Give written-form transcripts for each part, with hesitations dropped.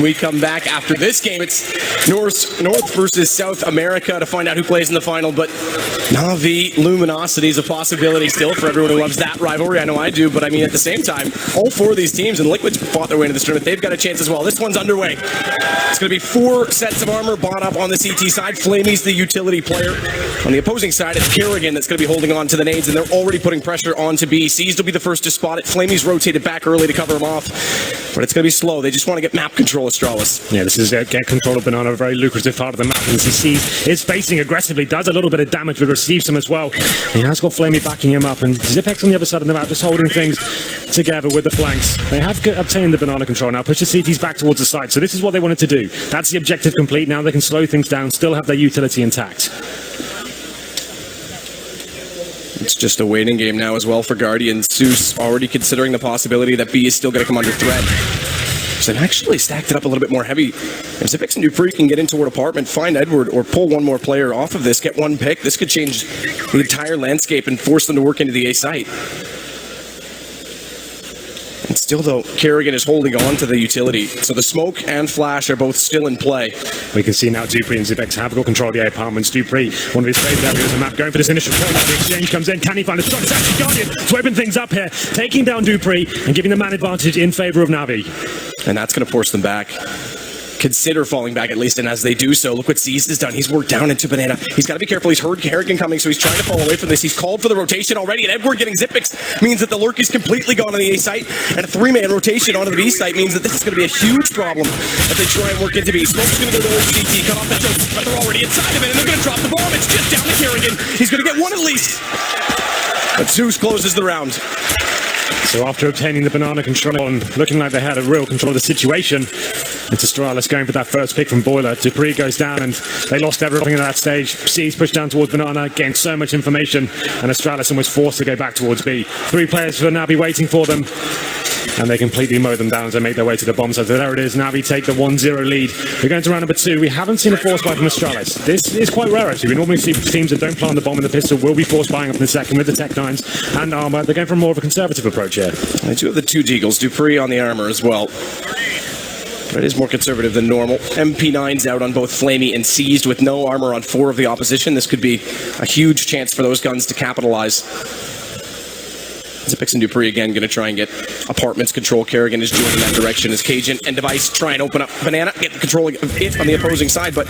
We come back after this game. It's North versus South America to find out who plays in the final, but Na'Vi Luminosity is a possibility still for everyone who loves that rivalry. I know I do, but I mean, at the same time, all four of these teams, and Liquid's fought their way into this tournament, they've got a chance as well. This one's underway. It's going to be 4 sets of armor bought up on the CT side. Flamey's the utility player. On the opposing side, it's Kerrigan that's going to be holding on to the nades, and they're already putting pressure onto B. Seized will be the first to spot it. Flamey's rotated back early to cover him off, but it's going to be slow. They just want to get map control, Astralis. Yeah, this is get control of Banana, a very lucrative part of the map. And Seized is facing aggressively, does a little bit of damage, but receives some as well. He has got Flamey backing him up, and Zipex on the other side of the map just holding things together with the flanks. They have obtained the Banana control now, push the CTs back towards the side. So this is what they wanted to do. That's the objective complete. Now they can slow things down, still have their utility intact. It's just a waiting game now as well for Guardian. Zeus already considering the possibility that B is still going to come under threat. So they've actually stacked it up a little bit more heavy. If Zipex and Dupree can get in toward apartment, find Edward, or pull one more player off of this, get one pick, this could change the entire landscape and force them to work into the A site. And still, though, Kerrigan is holding on to the utility. So the smoke and flash are both still in play. We can see now Dupree and Zipex have got control of the A apartments. Dupree, one of his favourite areas of the map, going for this initial kill. The exchange comes in. Can he find a shot? It's actually Guardian to open things up here, taking down Dupree and giving the man advantage in favour of Na'Vi. And that's going to force them back. Consider falling back at least, and as they do so, look what Seized has done. He's worked down into Banana. He's got to be careful. He's heard Kerrigan coming, so he's trying to fall away from this. He's called for the rotation already, and Edward getting Zipex means that the lurk is completely gone on the A site, and a 3-man rotation onto the B site means that this is going to be a huge problem if they try and work into B. Smoke's going to go to the CT, cut off the choke, but they're already inside of it, and they're going to drop the bomb. It's just down to Kerrigan. He's going to get one at least. But Zeus closes the round. So after obtaining the Banana control and looking like they had a real control of the situation, it's Astralis going for that first pick from Boiler. Dupree goes down and they lost everything at that stage. C's pushed down towards Banana, gained so much information, and Astralis was forced to go back towards B. 3 players for Na'Vi waiting for them, and they completely mow them down as they make their way to the bomb site. So there it is, Na'Vi take the 1-0 lead. We're going to round number 2. We haven't seen a force buy from Astralis. This is quite rare actually. We normally see teams that don't plant the bomb and the pistol will be force buying up in the second with the Tech 9s and armor. They're going for more of a conservative approach here. They do have the 2 Deagles, Dupree on the armor as well. But it is more conservative than normal. MP9's out on both Flamey and Seized with no armor on 4 of the opposition. This could be a huge chance for those guns to capitalize. Zipex and Dupree again going to try and get apartments control. Kerrigan is joining that direction as Cajun and Device try and open up Banana, get the control of it on the opposing side, but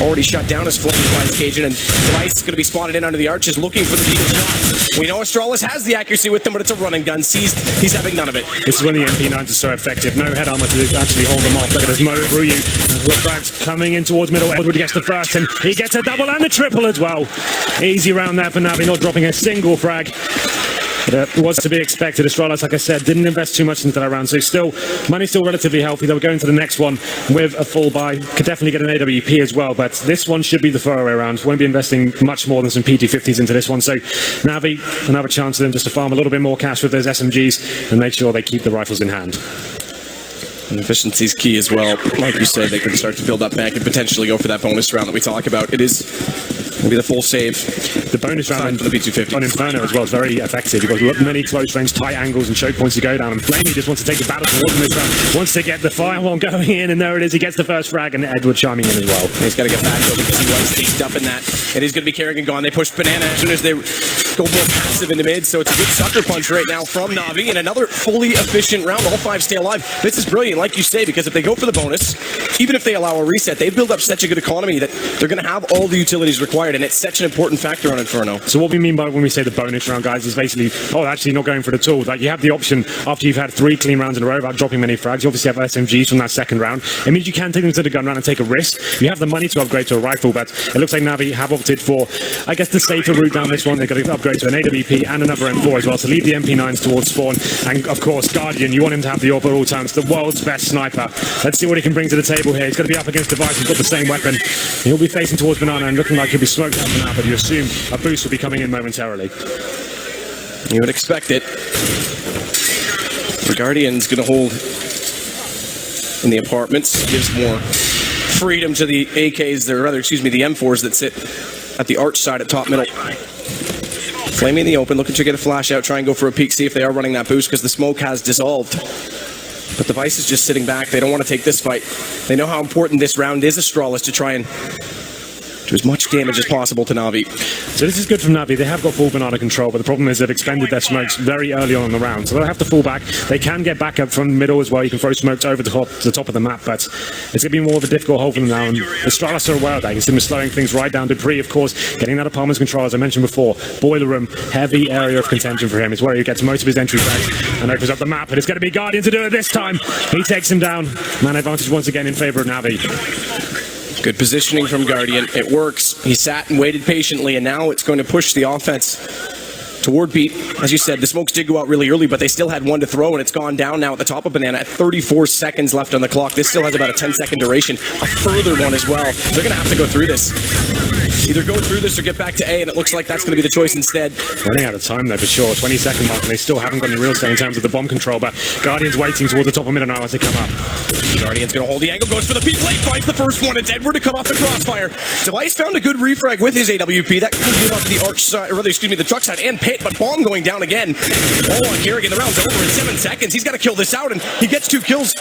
already shut down as Flame finds Cajun, and Device is going to be spotted in under the arches looking for the deal shot. We know Astralis has the accuracy with them, but it's a run and gun. Seized, he's having none of it. This is when the MP9s are so effective. No head armor to actually hold them off. Look at this Mo through you. Frags coming in towards middle. Edward gets the first, and he gets a double and a triple as well. Easy round there for Na'Vi, not dropping a single frag. But it was to be expected. Astralis, like I said, didn't invest too much into that round, so money's still relatively healthy. They were going to the next one with a full buy. Could definitely get an AWP as well, but this one should be the throwaway round. Won't be investing much more than some PT-50s into this one, so Na'Vi another chance for them just to farm a little bit more cash with those SMGs and make sure they keep the rifles in hand. And efficiency is key as well. Like you said, they can start to build up back and potentially go for that bonus round that we talk about. It is going to be the full save. The bonus round for the P250 on Inferno as well is very effective. You've got many close range, tight angles and choke points to go down. And Flamey just wants to take the battle towards him this round. Wants to get the fireball going in, and there it is. He gets the first frag, and Edward chiming in as well. He's got to get back though because he was staked up in that. It is going to be Kerrigan gone. They push Banana as soon as they go more passive into mid, so it's a good sucker punch right now from Na'Vi, and another fully efficient round. All 5 stay alive. This is brilliant, like you say, because if they go for the bonus, even if they allow a reset, they build up such a good economy that they're going to have all the utilities required, and it's such an important factor on Inferno. So what we mean by when we say the bonus round, guys, is basically, actually not going for it at all. Like, you have the option after you've had 3 clean rounds in a row without dropping many frags. You obviously have SMGs from that second round. It means you can take them to the gun round and take a risk. You have the money to upgrade to a rifle, but it looks like Na'Vi have opted for, I guess, the safer route down this one. They've got to upgrade to an AWP and another M4 as well, so leave the MP9s towards spawn. And of course, Guardian, you want him to have the AWP at all times, the world's best sniper. Let's see what he can bring to the table here. He's going to be up against Device, he's got the same weapon. He'll be facing towards Banana and looking like he'll be smoked out for now, but you assume a boost will be coming in momentarily. You would expect it. The Guardian's going to hold in the apartments, gives more freedom to the AKs, or rather, excuse me, the M4s that sit at the arch side at top middle. Flaming in the open, looking to get a flash out, try and go for a peek, see if they are running that boost, because the smoke has dissolved. But Device is just sitting back. They don't want to take this fight. They know how important this round is, Astralis, to try and do as much damage as possible to Na'Vi. So this is good from Na'Vi. They have got full banana control, but the problem is they've expended their smokes very early on in the round. So they'll have to fall back. They can get back up from middle as well. You can throw smokes over the top of the map, but it's going to be more of a difficult hole for them now. And Astralis are aware of that. You can see them slowing things right down. Dupree, of course, getting that apartment's control, as I mentioned before. Boiler room, heavy area of contention for him. It's where he gets most of his entry back and opens up the map. And it's going to be Guardian to do it this time. He takes him down. Man advantage once again in favor of Na'Vi. Good positioning from Guardian. It works. He sat and waited patiently, and now it's going to push the offense toward beat. As you said, the smokes did go out really early, but they still had one to throw, and it's gone down now at the top of Banana at 34 seconds left on the clock. This still has about a 10-second duration. A further one as well. They're going to have to go through this. Either go through this or get back to A, and it looks like that's going to be the choice instead. Running out of time there for sure. 20-second mark, and they still haven't got any real say in terms of the bomb control, but Guardian's waiting towards the top of middle now as they come up. Guardian's going to hold the angle, goes for the peak plate, finds the first one. It's Edward to come off the crossfire. Device found a good refrag with his AWP. That could give up the arch side, or rather, excuse me, the truck side and pit, but bomb going down again. Oh, on Kerrigan, the round's over in 7 seconds. He's got to kill this out, and he gets 2 kills.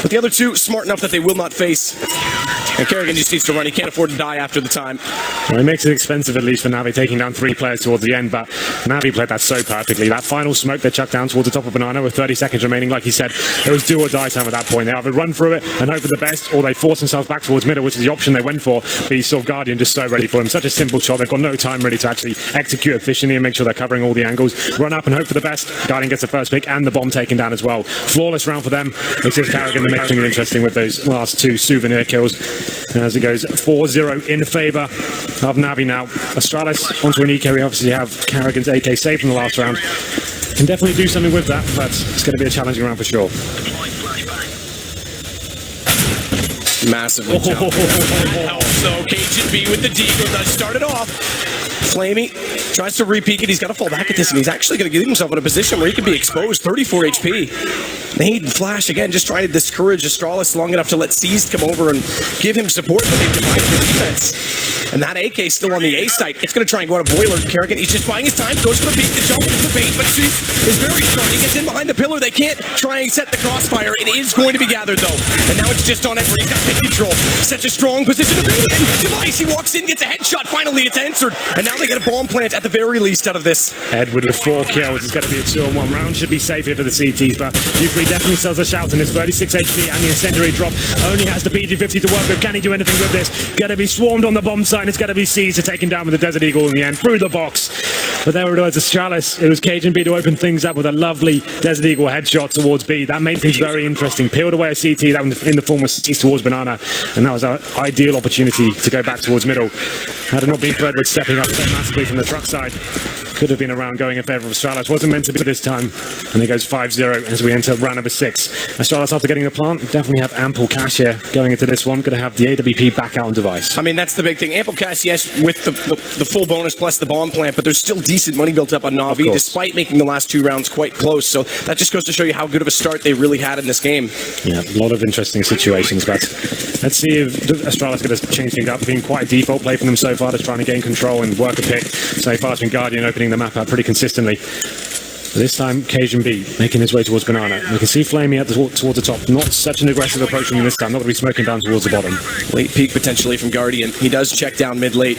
But the other 2, smart enough that they will not face. And Kerrigan just needs to run. He can't afford to die after the time. Well, it makes it expensive, at least, for Na'Vi taking down 3 players towards the end, but Na'Vi played that so perfectly. That final smoke they chucked down towards the top of Banana with 30 seconds remaining, like he said, it was do or die time at that point. They either run through it and hope for the best, or they force themselves back towards middle, which is the option they went for. But you saw Guardian just so ready for him. Such a simple shot. They've got no time really to actually execute efficiently and make sure they're covering all the angles. Run up and hope for the best. Guardian gets the first pick and the bomb taken down as well. Flawless round for them. It's just Kerrigan making it interesting with those last 2 souvenir kills. As it goes 4-0 in favour of Na'Vi now. Astralis onto an eco. We obviously have Kerrigan's AK saved from the last round. Can definitely do something with that, but it's going to be a challenging round for sure. Massively challenging. So HAJFAJV with the deagle does start it off. Flamey tries to re-peek it. He's got to fall back at this, and he's actually going to get himself in a position where he can be exposed. 34 HP. Nade Flash again, just trying to discourage Astralis long enough to let Seized come over and give him support, but they've divided the defense. And that AK still on the A site. It's going to try and go out of Boiler. Kerrigan, he's just buying his time, goes for the peek, the jump into the bait, but Seized is very strong. He gets in behind the pillar. They can't try and set the crossfire. It is going to be gathered, though. And now it's just on Edward. He's got pit control. Such a strong position to be in. Device, he walks in, gets a headshot. Finally, it's answered. And now they get a bomb plant at the very least out of this. Edward with 4 kills. It's going to be a 2-on-1 round. Should be safe here for the CTs, but Dupree definitely sells a shout in his 36 HP and the incendiary drop. Only has the PG-50 to work with. Can he do anything with this? Going to be swarmed on the bomb site, and it's going to be Seized to take him down with the Desert Eagle in the end, through the box. But there it was, Astralis. It was KJB to open things up with a lovely Desert Eagle headshot towards B. That made things very interesting. Peeled away a CT that was in the form of Seized towards Banana, and that was an ideal opportunity to go back towards middle. Had it not been for Edward stepping up so massively from the truck side, could have been a round going in favour of Astralis. Wasn't meant to be this time, and it goes 5-0 as we enter round number 6. Astralis, after getting the plant, definitely have ample cash here going into this one. Going to have the AWP back out on Device. I mean, that's the big thing. Ample cash, yes, with the full bonus plus the bomb plant, but there's still decent money built up on Na'Vi, despite making the last 2 rounds quite close. So that just goes to show you how good of a start they really had in this game. Yeah, a lot of interesting situations, but let's see if Astralis going to change things up. Been quite a default play for them so far, just trying to gain control and work a pick. So far it's been Guardian opening the map out pretty consistently. This time, HAJFAJV making his way towards Banana. We can see Flamey towards the top. Not such an aggressive approach from him this time. Not going to be smoking down towards the bottom. Late peek potentially from Guardian. He does check down mid-late.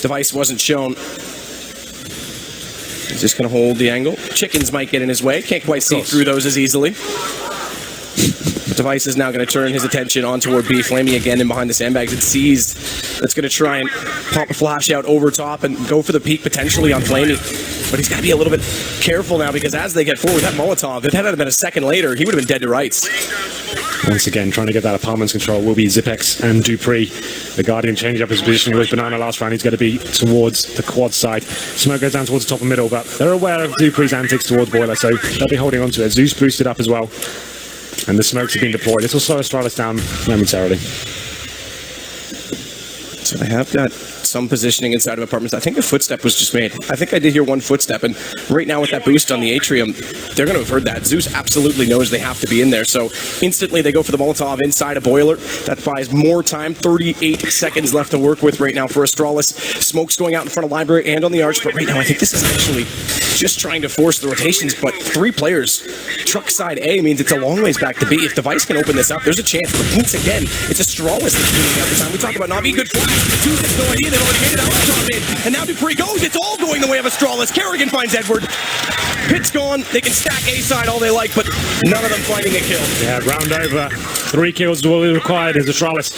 Device wasn't shown. He's just going to hold the angle. Chickens might get in his way. Can't quite see through those as easily. Device is now going to turn his attention on toward B. Flamey again in behind the sandbags. It's Seized. That's going to try and pop a flash out over top and go for the peak potentially on Flamey. But he's got to be a little bit careful now, because as they get forward, that Molotov, if that had been a second later, he would have been dead to rights. Once again, trying to get that apartment's control will be Zipex and Dupree. The Guardian changed up his position with Banana last round. He's going to be towards the quad side. Smoke goes down towards the top and middle, but they're aware of Dupree's antics towards Boiler, so they'll be holding on to it. Zeus boosted up as well, and the smokes have been deployed. This will slow Astralis down momentarily. So I have got some positioning inside of apartments. I think a footstep was just made. I think I did hear one footstep, and right now with that boost on the atrium, they're going to have heard that. Zeus absolutely knows they have to be in there, so instantly they go for the Molotov inside a Boiler. That buys more time. 38 seconds left to work with right now for Astralis. Smoke's going out in front of Library and on the arch, but right now I think this is actually just trying to force the rotations, but 3 players. Truck side A means it's a long ways back to B. If Device can open this up, there's a chance. But once again, it's Astralis that's doing it every time. We talk about Navi, good flash. 2 has no idea. They've already made it out of top mid. And now Dupree goes. It's all going the way of Astralis. Kerrigan finds Edward. Pit's gone. They can stack A side all they like, but none of them finding a kill. Yeah, round over. 3 kills is all required as Astralis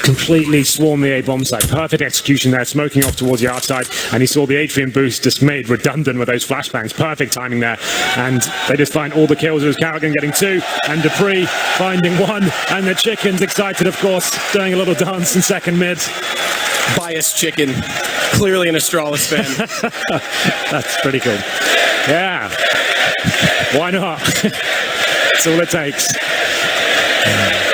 completely swarmed the A bomb side. Perfect execution there, smoking off towards the outside, and he saw the Atrium boost just made redundant with those flashbangs. Perfect timing there, and they just find all the kills. It was Kerrigan getting 2, and Dupree finding 1, and the Chicken's excited, of course, doing a little dance in second mid. Biased Chicken, clearly an Astralis fan. That's pretty cool. Yeah, why not? That's all it takes.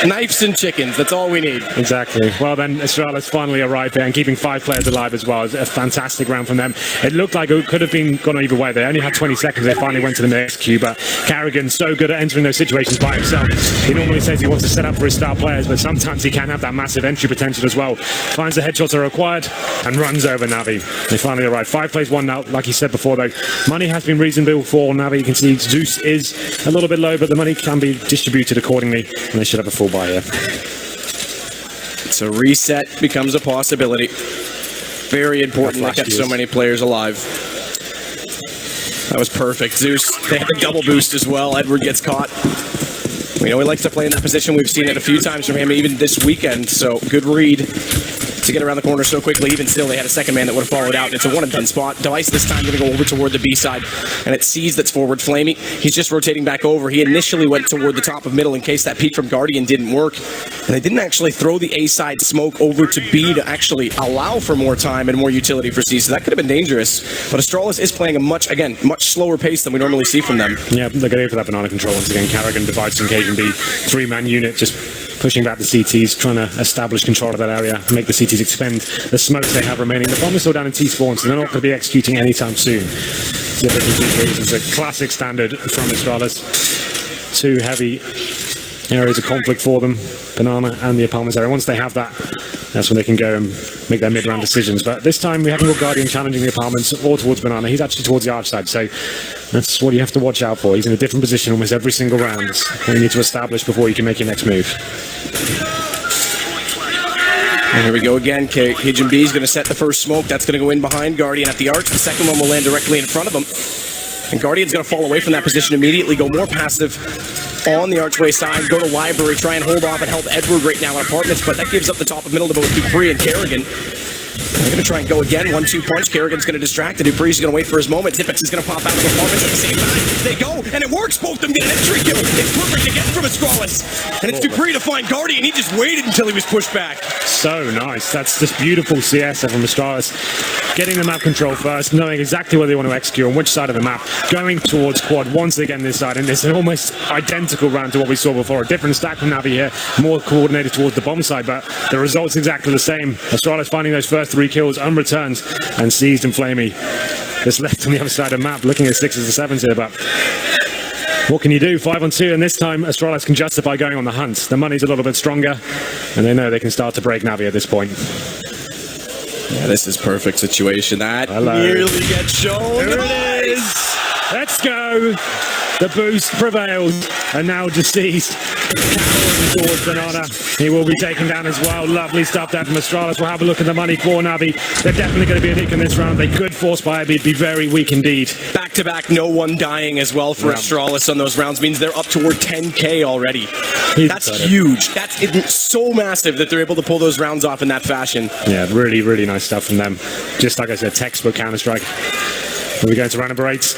Knives and chickens, that's all we need. Exactly. Well then, Astralis finally arrived there and keeping 5 players alive as well. It was a fantastic round from them. It looked like it could have been gone either way. They only had 20 seconds. They finally went to the next queue, but Kerrigan's so good at entering those situations by himself. He normally says he wants to set up for his star players, but sometimes he can have that massive entry potential as well. Finds the headshots are required and runs over Navi. They finally arrived. 5 plays 1 now, like he said before though. Money has been reasonable for Navi. You can see Zeus is a little bit low, but the money can be distributed accordingly, and they should have a full buy here. So reset becomes a possibility. Very important. They kept so many players alive. That was perfect. Zeus, they had the double boost as well. Edward gets caught. We know he likes to play in that position. We've seen it a few times from him, even this weekend. So good read to get around the corner so quickly. Even still, they had a second man that would have followed out. It's a 1-10 spot. Device this time going to go over toward the B side, and it's Seas that's forward flaming. He's just rotating back over. He initially went toward the top of middle in case that peek from Guardian didn't work, and they didn't actually throw the A side smoke over to B to actually allow for more time and more utility for Seas. So that could have been dangerous. But Astralis is playing a much slower pace than we normally see from them. Yeah, they're going for that banana control once again. Kerrigan divides from Cajun B. 3-man unit just pushing back the CTs, trying to establish control of that area, make the CTs expend the smokes they have remaining. The bomb is still down in T-spawn, so they're not going to be executing anytime soon. It's a classic standard from Astralis. 2 heavy areas of conflict for them, Banana and the apartments area. Once they have that, that's when they can go and make their mid-round decisions. But this time we haven't got Guardian challenging the apartments or towards Banana. He's actually towards the arch side, so that's what you have to watch out for. He's in a different position almost every single round. You need to establish before you can make your next move. And here we go again. Cajun B is going to set the first smoke. That's going to go in behind Guardian at the arch. The second one will land directly in front of him. And Guardian's going to fall away from that position immediately, go more passive on the archway side, go to library, try and hold off and help Edward right now in apartments, but that gives up the top of middle to both Dupree and Kerrigan. They're going to try and go again. 1-2 punch. Kerrigan's going to distract, and Dupree's going to wait for his moment. Tipex is going to pop out of the apartments at the same time. They go, and it works. Both of them get an entry kill. It's perfect again from Astralis. And it's Dupree to find Guardian. He just waited until he was pushed back. So nice. That's just beautiful CS from Astralis. Getting the map control first, knowing exactly where they want to execute on which side of the map, going towards quad once again this side, and it's an almost identical round to what we saw before. A different stack from Navi here, more coordinated towards the bomb side, but the result's exactly the same. Astralis finding those first 3 kills unreturned and seized and Flamey just left on the other side of the map, looking at 6s and 7s here, but what can you do? 5-on-2, and this time Astralis can justify going on the hunt. The money's a little bit stronger, and they know they can start to break Navi at this point. Yeah, this is perfect situation. That nearly gets shown. There it is. Let's go. The boost prevails, and now deceased. Towards Banana. He will be taken down as well. Lovely stuff there from Astralis. We'll have a look at the money for Navi. They're definitely going to be a weak in this round. They could force buy, but it'd be very weak indeed. Back-to-back, no one dying as well for Astralis on those rounds means they're up toward 10K already. That's huge. That's so massive that they're able to pull those rounds off in that fashion. Yeah, really, really nice stuff from them. Just like I said, textbook Counter-Strike. We're going to random breaks.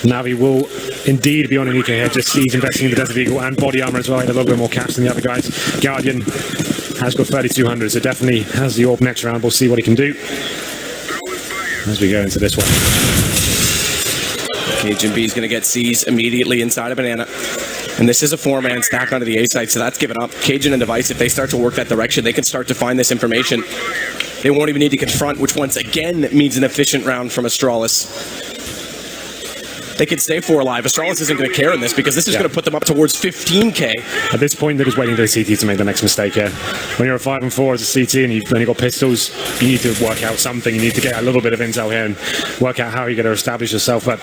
Navi will indeed be on an eco here. Just sees investing in the Desert Eagle and body armor as well. He had a little bit more cash than the other guys. Guardian has got 3,200, so definitely has the orb next round. We'll see what he can do as we go into this one. Cajun B is going to get C's immediately inside of Banana. And this is a 4-man stack onto the A side, so that's given up. Cajun and Device, if they start to work that direction, they can start to find this information. They won't even need to confront, which once again means an efficient round from Astralis. they could stay 4 alive. Astralis isn't going to care in this because this is going to put them up towards 15k. At this point, they're just waiting for the CT to make the next mistake here. When you're a 5 and 4 as a CT and you've only got pistols, you need to work out something. You need to get a little bit of intel here and work out how you're going to establish yourself. But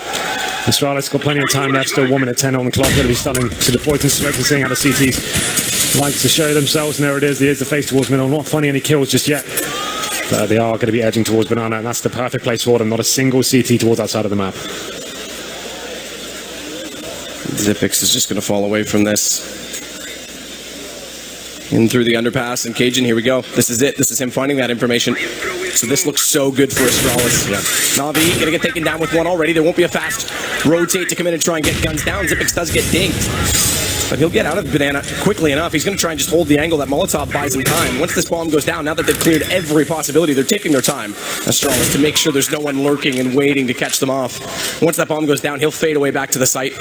Astralis got plenty of time left, still 1 minute 10 on the clock. Going to be starting to deploy some smoke and seeing how the CTs like to show themselves. And there it is. Here's the face towards middle. Not finding any kills just yet. But they are going to be edging towards Banana, and that's the perfect place for them. Not a single CT towards that side of the map. Xyp9x is just going to fall away from this. In through the underpass, and Cajun, here we go. This is it. This is him finding that information. So this looks so good for Astralis. Yeah. Na'Vi going to get taken down with 1 already. There won't be a fast rotate to come in and try and get guns down. Xyp9x does get dinged. But he'll get out of Banana quickly enough. He's going to try and just hold the angle. That Molotov buys him time. Once this bomb goes down, now that they've cleared every possibility, they're taking their time, Astralis, to make sure there's no one lurking and waiting to catch them off. Once that bomb goes down, he'll fade away back to the site.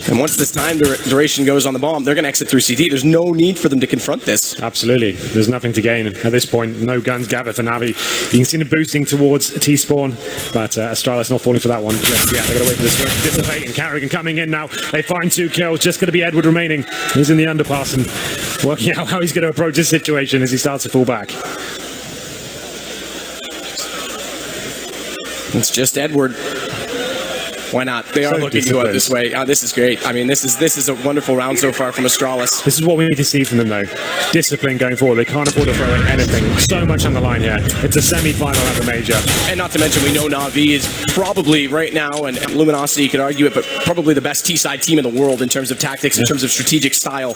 And once this time duration goes on the bomb, they're going to exit through CT. There's no need for them to confront this. Absolutely. There's nothing to gain at this point. No guns gathered for Na'Vi. You can see them boosting towards T-spawn, but Astralis not falling for that one. Yeah, they're going to wait for this to dissipate, and Carrigan coming in now. They find 2 kills. Just going to be Edward remaining. He's in the underpass and working out how he's going to approach this situation as he starts to fall back. It's just Edward. Why not? They are looking to go out this way. This is great. I mean, this is a wonderful round so far from Astralis. This is what we need to see from them, though. Discipline going forward. They can't afford to throw in anything. So much on the line here. It's a semi-final at the major. And not to mention, we know Na'Vi is probably right now, and Luminosity could argue it, but probably the best T-side team in the world in terms of tactics, in terms of strategic style.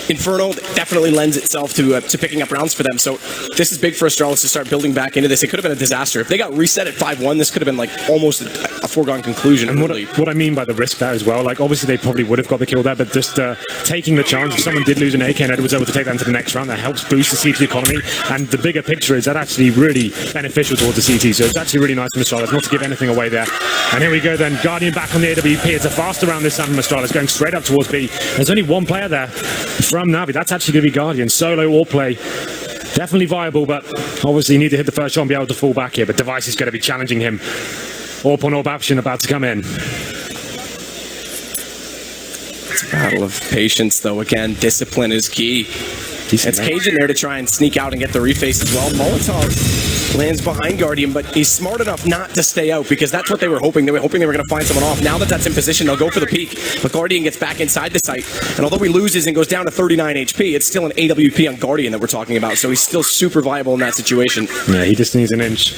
Inferno definitely lends itself to picking up rounds for them. So this is big for Astralis to start building back into this. It could have been a disaster. If they got reset at 5-1, this could have been like almost a foregone conclusion. And what I mean by the risk there as well, like obviously they probably would have got the kill there, but just taking the chance, if someone did lose an AK and Ed was able to take them to the next round, that helps boost the CT economy. And the bigger picture is that actually really beneficial towards the CT. So it's actually really nice from Astralis not to give anything away there. And here we go then, Guardian back on the AWP. It's a faster round this time from Astralis, going straight up towards B. There's only 1 player there from Na'Vi. That's actually going to be Guardian. Solo or play. Definitely viable, but obviously you need to hit the first shot and be able to fall back here. But Device is going to be challenging him. AWP on AWP option about to come in. It's a battle of patience, though. Again, discipline is key. It's Cajun there to try and sneak out and get the reface as well. Molotov lands behind Guardian, but he's smart enough not to stay out because that's what they were hoping. They were hoping they were going to find someone off. Now that that's in position, they'll go for the peak. But Guardian gets back inside the site. And although he loses and goes down to 39 HP, it's still an AWP on Guardian that we're talking about. So he's still super viable in that situation. Yeah, he just needs an inch.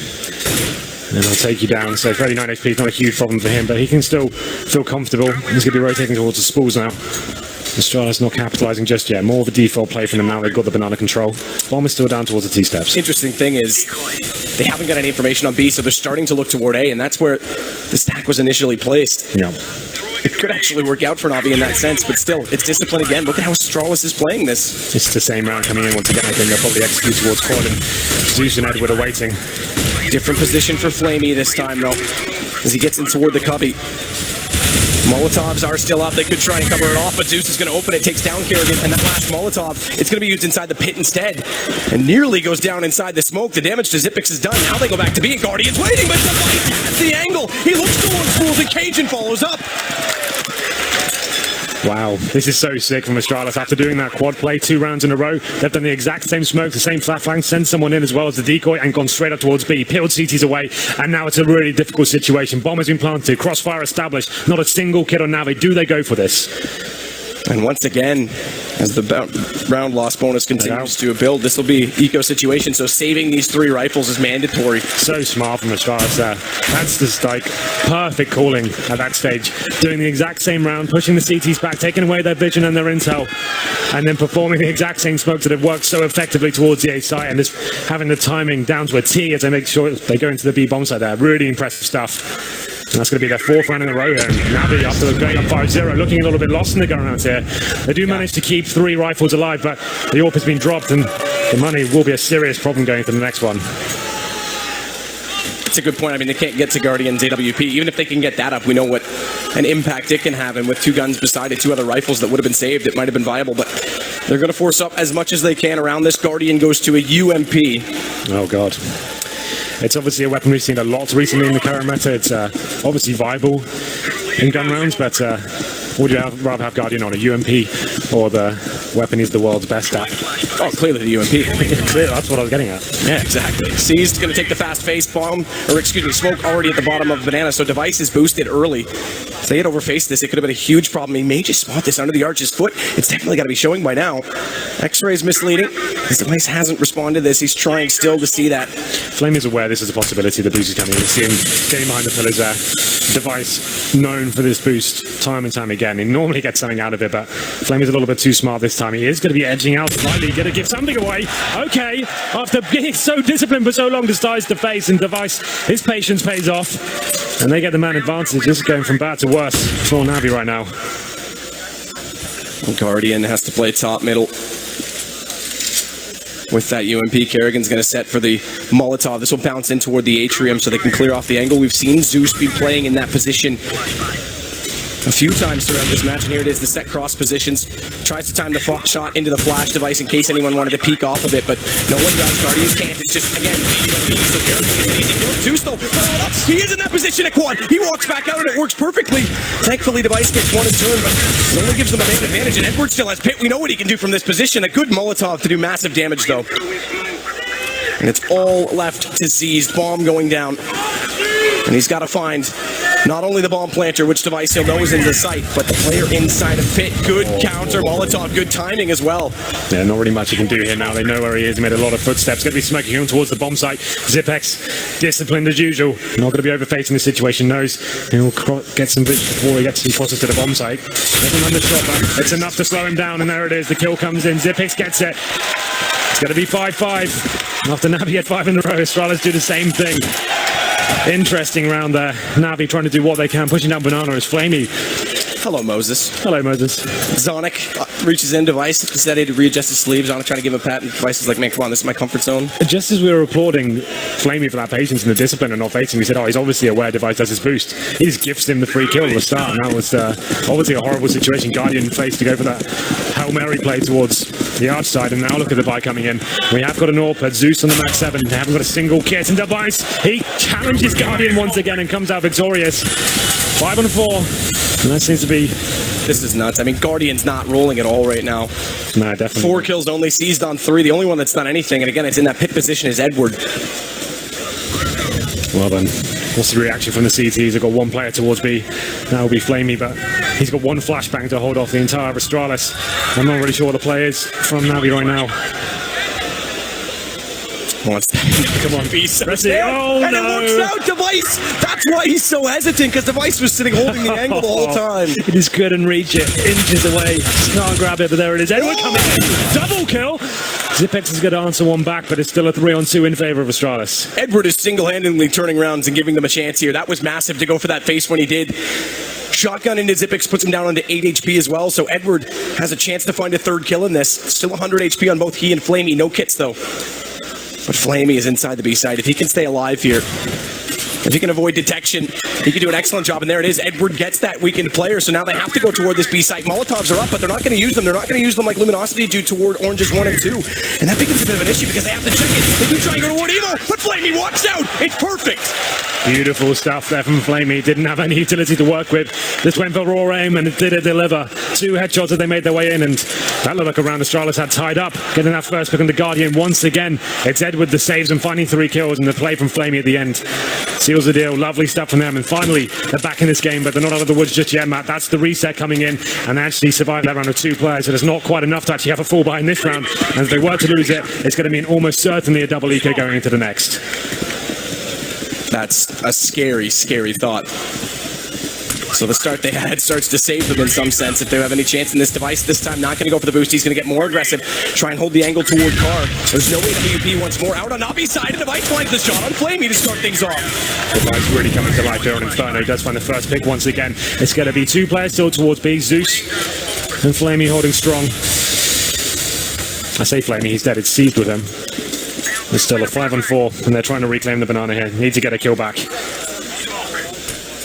And I'll take you down. So 39 HP is not a huge problem for him, but he can still feel comfortable. He's going to be rotating towards the spools now. Astralis not capitalizing just yet. More of a default play from them now. They've got the banana control. Bomb is still down towards the T-steps. Interesting thing is they haven't got any information on B, so they're starting to look toward A, and that's where the stack was initially placed. Yeah. It could actually work out for Na'Vi in that sense, but still, it's discipline again. Look at how Astralis is playing this. It's the same round coming in once again. I think they'll probably execute towards Quad, and Zeus and Edward are waiting. Different position for Flamey this time, though, as he gets in toward the cubby. Molotovs are still up. They could try and cover it off, but Zeus is going to open it, takes down Kerrigan, and that last Molotov, it's going to be used inside the pit instead. And nearly goes down inside the smoke. The damage to Xyp9x is done. Now they go back to B, and Guardian's waiting, but Device has the angle. He looks towards Spools, and Cajun follows up. Wow, this is so sick from Astralis. After doing that quad play 2 rounds in a row, they've done the exact same smoke, the same flat flank, sent someone in as well as the decoy and gone straight up towards B, peeled CTs away, and now it's a really difficult situation. Bomb has been planted, crossfire established, not a single kid on Navi. Do they go for this? And once again, as the round loss bonus continues to build, this will be eco situation, so saving these 3 rifles is mandatory. So smart from Astralis there. That's just like perfect calling at that stage. Doing the exact same round, pushing the CTs back, taking away their vision and their intel, and then performing the exact same smokes that have worked so effectively towards the A site, and just having the timing down to a T as they make sure they go into the B bomb site there. Really impressive stuff. And that's going to be their 4th round in a row here. And Navi, after going up 5-0, looking a little bit lost in the gun rounds here. They do manage to keep 3 rifles alive, but the AWP has been dropped, and the money will be a serious problem going to the next one. It's a good point. I mean, they can't get to Guardian's AWP. Even if they can get that up, we know what an impact it can have. And with 2 guns beside it, 2 other rifles that would have been saved, it might have been viable. But they're going to force up as much as they can around this. Guardian goes to a UMP. Oh, God. It's obviously a weapon we've seen a lot recently in the current meta. It's obviously viable in gun rounds, but would you rather have Guardian on a UMP or the weapon he's the world's best at? Oh, clearly the UMP. Clearly, that's what I was getting at. Yeah, exactly. Seized going to take the fast face bomb, or excuse me, smoke already at the bottom of Banana, so Device is boosted early. If they had overfaced this, it could have been a huge problem. He may just spot this under the Arch's foot. It's definitely got to be showing by now. X-ray is misleading. His Device hasn't responded to this. He's trying still to see that. Flame is aware this is a possibility. The boost is coming in. You see him getting behind the pillars there. Device known for this boost time and time again. He normally gets something out of it, but Flame is a little bit too smart this time. He is going to be edging out slightly, going to give something away. Okay, after being so disciplined for so long, decides to face, and Device, his patience pays off, and they get the man advantage. This is going from bad to worse for Navi right now. Guardian has to play top middle. With that UMP, Kerrigan's going to set for the Molotov. This will bounce in toward the atrium so they can clear off the angle. We've seen Zeus be playing in that position a few times throughout this match, and here it is, the set cross positions. Tries to time the shot into the flash device in case anyone wanted to peek off of it, but no one does. Guardians can't. It's just, again, so Kerrigan gets an easy kill. Zeus though, he is in that position at quad. He walks back out and it works perfectly. Thankfully, Device gets one in turn, but it only gives them a man advantage, and Edward still has pit. We know what he can do from this position. A good Molotov to do massive damage, though. And it's all left to Seized. Bomb going down. And he's got to find not only the bomb planter, which Device he'll know is in the site, but the player inside of pit. Good counter, Molotov, good timing as well. Yeah, not really much he can do here now. They know where he is. He made a lot of footsteps. Going to be smoking him towards the bomb site. Zipex, disciplined as usual. Not going to be overfacing the situation. Knows he'll get some bits before he gets closer to the bomb site. Doesn't undershot that. It's enough to slow him down, and there it is. The kill comes in. Zipex gets it. It's going to be 5-5. After Navi had 5 in a row, Astralis do the same thing. Interesting round there. Navi trying to do what they can, pushing down Banana as Flamey. Hello, Moses. Hello, Moses. Zonic reaches in. Device decided to readjust his sleeves. Zonic trying to give him a pat, and Device is like, man, come on, this is my comfort zone. Just as we were applauding Flamey for that patience and the discipline and not facing, we said, oh, he's obviously aware Device does his boost. He just gifts him the free kill at the start, and that was obviously a horrible situation. Guardian faced to go for that Hail Mary play towards the arch side, and now look at the buy coming in. We have got an AWP, but Zeus on the max 7. They haven't got a single kit, and Device, he challenges Guardian once again and comes out victorious. 5-4, and that seems to be... This is nuts. I mean, Guardian's not rolling at all right now. No, definitely. 4 kills only, Seized on 3. The only one that's done anything, and again, it's in that pit position, is Edward. Well then, what's the reaction from the CTs? They've got one player towards B. That will be Flamey, but he's got one flashbang to hold off the entire Astralis. I'm not really sure what the play is from Navi right now. Come on, be so oh, and no. it works out, Device! That's why he's so hesitant, because Device was sitting holding the angle the whole time. He just couldn't reach it, inches away. Can't grab it, but there it is. Edward coming in, double kill! Zipex is going to answer one back, but it's still a 3-on-2 in favor of Astralis. Edward is single-handedly turning rounds and giving them a chance here. That was massive to go for that face when he did. Shotgun into Zipex puts him down onto 8 HP as well, so Edward has a chance to find a third kill in this. Still 100 HP on both he and Flamey. No kits, though. But Flamey is inside the B side. If he can stay alive here, if he can avoid detection, he can do an excellent job. And there it is. Edward gets that weakened player, so now they have to go toward this B site. Molotovs are up, but they're not going to use them. They're not going to use them like Luminosity do toward Oranges 1 and 2. And that becomes a bit of an issue because they have to check it. They do try and go toward Evo, but Flamey walks out. It's perfect. Beautiful stuff there from Flamey. Didn't have any utility to work with. This went for raw aim, and it did deliver. 2 headshots as they made their way in, and that looked like a round Astralis had tied up. Getting that first pick on the Guardian once again. It's Edward the saves and finding 3 kills, and the play from Flamey at the end seals the deal. Lovely stuff from them, and finally they're back in this game, but they're not out of the woods just yet, Matt. That's the reset coming in, and they actually survived that round of 2 players, so there's not quite enough to actually have a fall behind this round, and if they were to lose it, it's going to mean almost certainly a double eco going into the next. That's a scary, scary thought. So the start they had starts to save them in some sense. If they have any chance in this Device, this time not going to go for the boost. He's going to get more aggressive, try and hold the angle toward Carr. There's no way WP once more out on Navi's side, and Device finds the shot on Flamey to start things off. Device really coming to life here on Inferno. He does find the first pick once again. It's going to be 2 players still towards B. Zeus and Flamey holding strong. I say Flamey, he's dead. It's Seized with him. It's still a 5-on-4, and they're trying to reclaim the banana here. Need to get a kill back.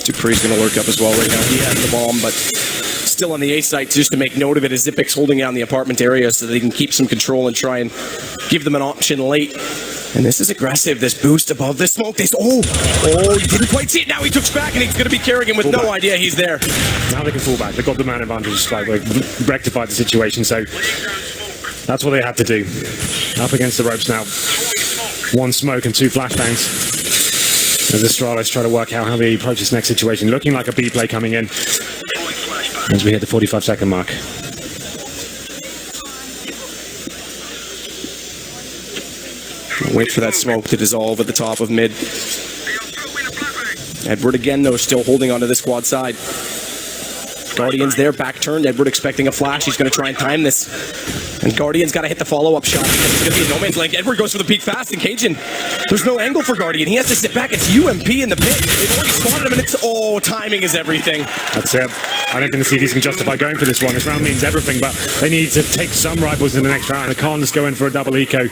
Dupree's going to lurk up as well right now. He has the bomb, but still on the A site, just to make note of it, is Zipex holding down the apartment area so that he can keep some control and try and give them an option late. And this is aggressive, this boost above the smoke. He didn't quite see it. Now he took back, and he's going to be carrying him with no idea he's there. Now they can fall back. They've got the man advantage, like they've rectified the situation, so that's what they had to do. Up against the ropes now. 1 smoke and 2 flashbangs. As Astralis try to work out how they approach this next situation. Looking like a B play coming in as we hit the 45-second mark. Wait for that smoke to dissolve at the top of mid. Edward again, though, still holding onto this quad side. Guardian's there, back turned. Edward expecting a flash. He's going to try and time this. And Guardian's got to hit the follow-up shot because it's going to be a no man's land. Edward goes for the peak fast, and Cajun, there's no angle for Guardian. He has to sit back. It's UMP in the pit. They've already spotted him, and it's, timing is everything. That's it. I don't think the CDs can justify going for this one. This round means everything, but they need to take some rivals in the next round. They can't just go in for a double eco.